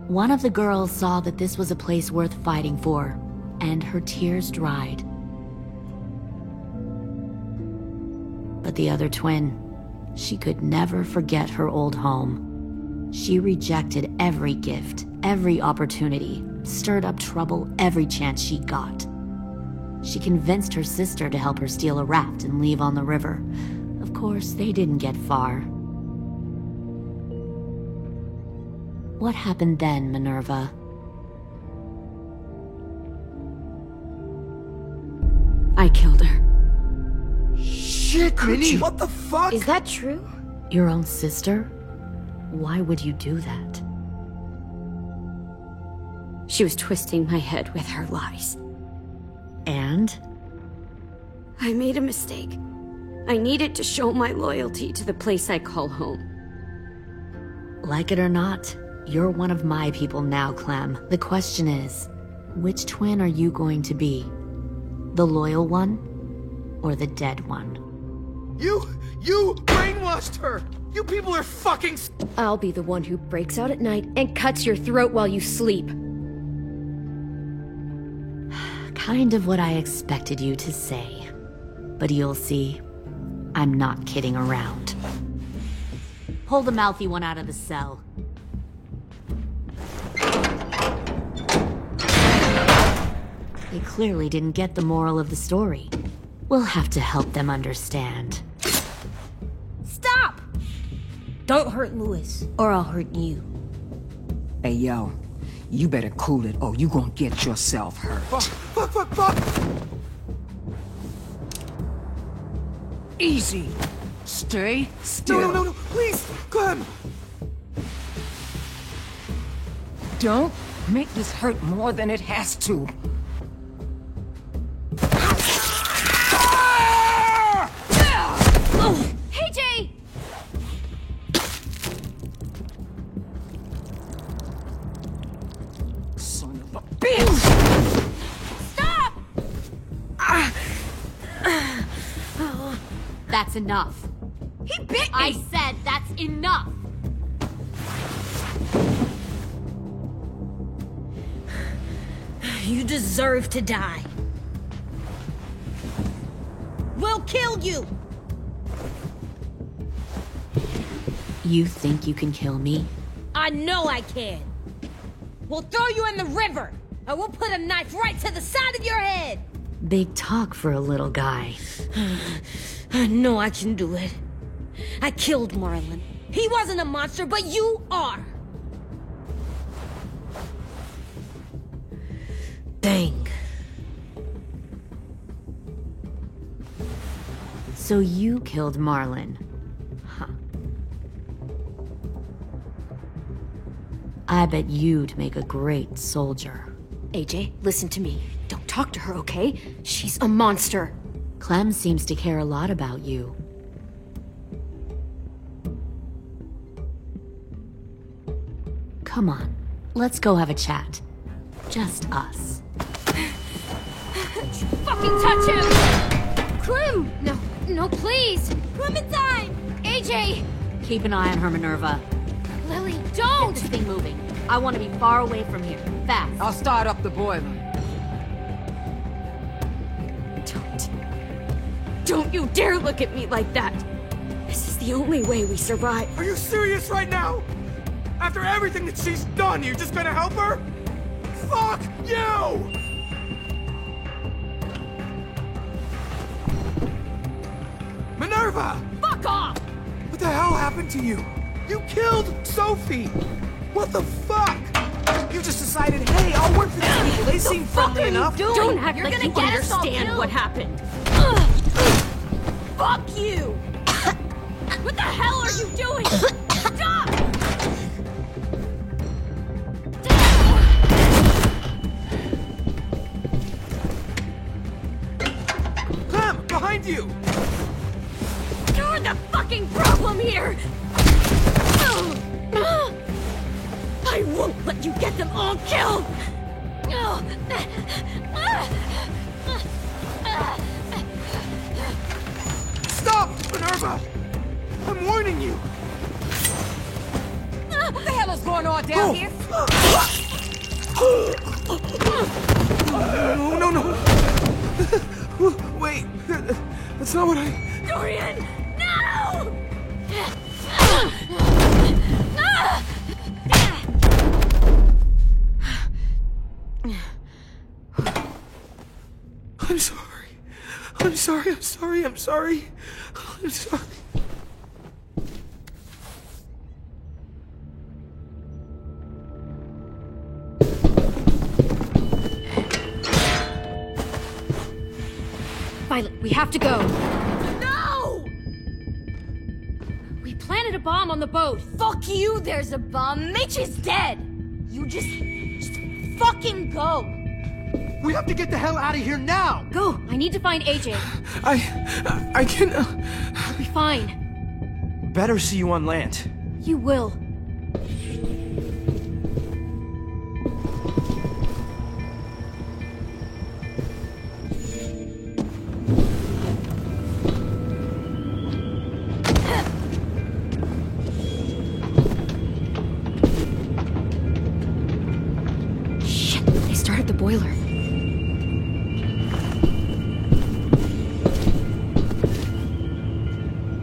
One of the girls saw that this was a place worth fighting for, and her tears dried. But the other twin, she could never forget her old home. She rejected every gift, every opportunity, stirred up trouble every chance she got. She convinced her sister to help her steal a raft and leave on the river. Of course, they didn't get far. What happened then, Minerva? I killed her. Shit, Minnie! What the fuck? Is that true? Your own sister? Why would you do that? She was twisting my head with her lies. And? I made a mistake. I needed to show my loyalty to the place I call home. Like it or not, you're one of my people now, Clem. The question is, which twin are you going to be? The loyal one, or the dead one? You brainwashed her! You people are fucking... I'll be the one who breaks out at night and cuts your throat while you sleep. Kind of what I expected you to say. But you'll see, I'm not kidding around. Pull the mouthy one out of the cell. They clearly didn't get the moral of the story. We'll have to help them understand. Stop! Don't hurt Louis, or I'll hurt you. Hey, yo. You better cool it, or you gonna get yourself hurt. Fuck! Easy. Stay still. No, please, Clem! Don't make this hurt more than it has to. Hey, Jay! Son of a bitch! Stop! That's enough. He bit me! I said that's enough! You deserve to die. We'll kill you! You think you can kill me? I know I can. We'll throw you in the river, and we'll put a knife right to the side of your head. Big talk for a little guy. I know I can do it. I killed Marlon. He wasn't a monster, but you are. Dang. So you killed Marlon. Huh. I bet you'd make a great soldier. AJ, listen to me. Don't talk to her, okay? She's a monster. Clem seems to care a lot about you. Come on, let's go have a chat. Just us. Fucking touch him! Clem! No, please! Clementine! AJ! Keep an eye on her, Minerva. Lily, don't! Get this thing moving. I want to be far away from here. Fast. I'll start up the boiler. Don't you dare look at me like that! This is the only way we survive. Are you serious right now? After everything that she's done, you're just gonna help her? Fuck you! Minerva! Fuck off! What the hell happened to you? You killed Sophie! What the fuck? You just decided, hey, I'll work for these people. They seem friendly enough. Don't act You're like gonna you get us all understand killed. what happened. Fuck you! What the hell are you doing? Stop! Clem, behind you! You're the fucking problem here! I won't let you get them all killed! Stop, Minerva! I'm warning you! What the hell is going on down here? No. Wait, that's not what I... Dorian, no! I'm sorry. Violet, we have to go. No! We planted a bomb on the boat. Fuck you, there's a bomb. Mitch is dead. You just fucking go. We have to get the hell out of here now! Go! I need to find AJ. I can... I'll be fine. Better see you on land. You will. Shit, they started the boiler.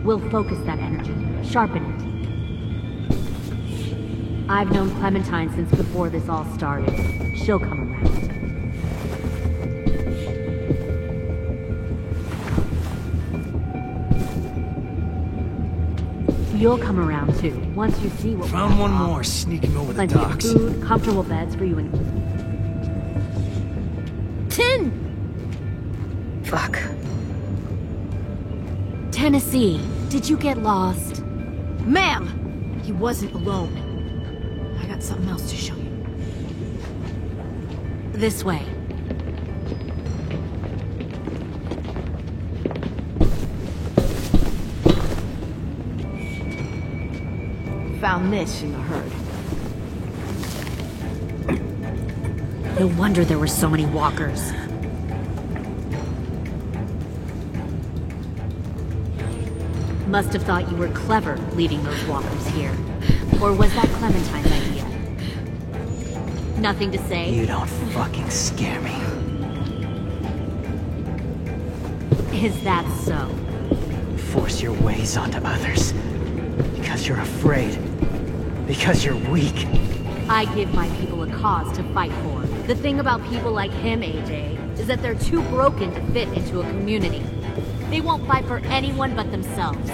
We'll focus that energy, sharpen it. I've known Clementine since before this all started. She'll come around. You'll come around too, once you see what Found one more sneaking over the plenty docks. of food, comfortable beds for you and... Tin! Fuck. Tennessee, did you get lost? Ma'am! He wasn't alone. I got something else to show you. This way. Found this in the herd. No wonder there were so many walkers. Must have thought you were clever leaving those walkers here. Or was that Clementine's idea? Nothing to say? You don't fucking scare me. Is that so? Force your ways onto others. Because you're afraid. Because you're weak. I give my people a cause to fight for. The thing about people like him, AJ, is that they're too broken to fit into a community. They won't fight for anyone but themselves.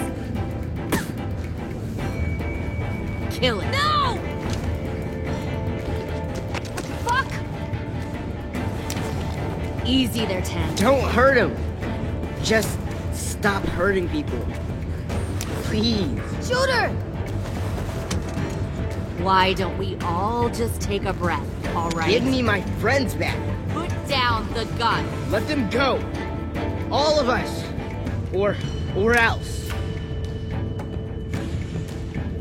Kill it. No! Fuck! Easy there, Ten. Don't hurt him. Just stop hurting people. Please. Shoot her! Why don't we all just take a breath, all right? Give me my friends back. Put down the gun. Let them go. All of us. Or else.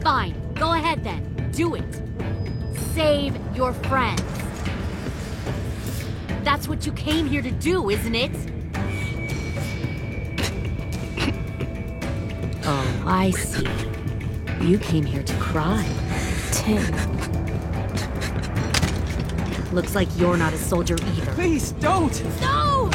Fine. Go ahead then. Do it. Save your friends. That's what you came here to do, isn't it? Oh, I see. You came here to cry. Tin. Looks like you're not a soldier either. Please, don't! No!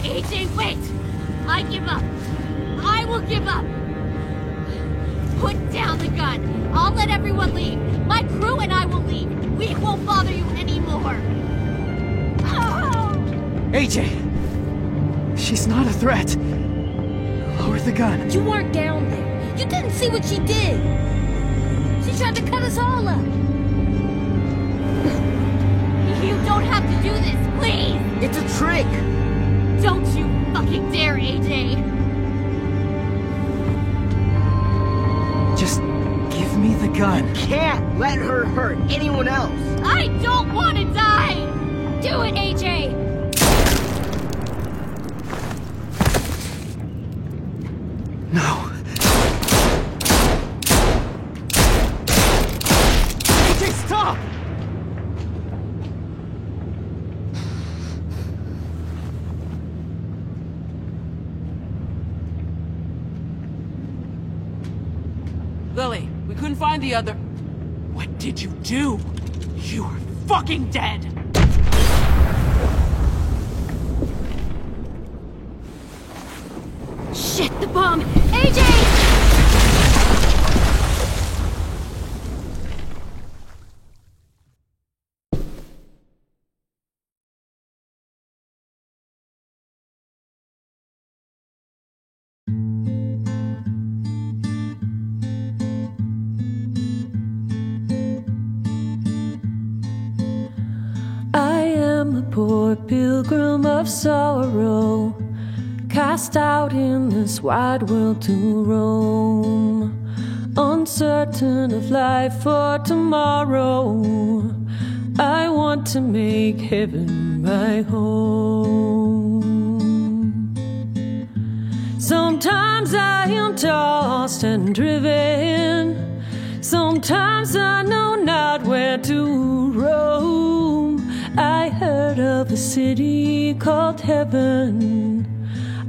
AJ, wait! I give up. I will give up. Put down the gun. I'll let everyone leave. My crew and I will leave. We won't bother you anymore. AJ! She's not a threat. Lower the gun. You weren't down there. You didn't see what she did. She tried to cut us all up. You don't have to do this, please! It's a trick! Don't you fucking dare, AJ! Just give me the gun. You can't let her hurt anyone else! I don't want to die! Do it, AJ! No. AJ, stop! Lily, we couldn't find the other. What did you do? You are fucking dead! Shit, the bomb! AJ! I am a poor pilgrim of sorrow, cast out in this wide world to roam, uncertain of life for tomorrow. I want to make heaven my home. Sometimes I am tossed and driven, sometimes I know not where to roam. I heard of a city called heaven,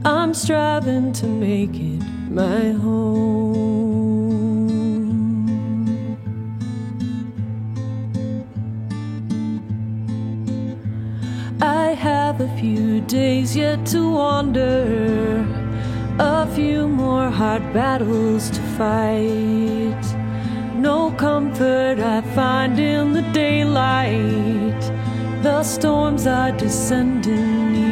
I'm striving to make it my home. I have a few days yet to wander, a few more hard battles to fight. No comfort I find in the daylight, the storms are descending near.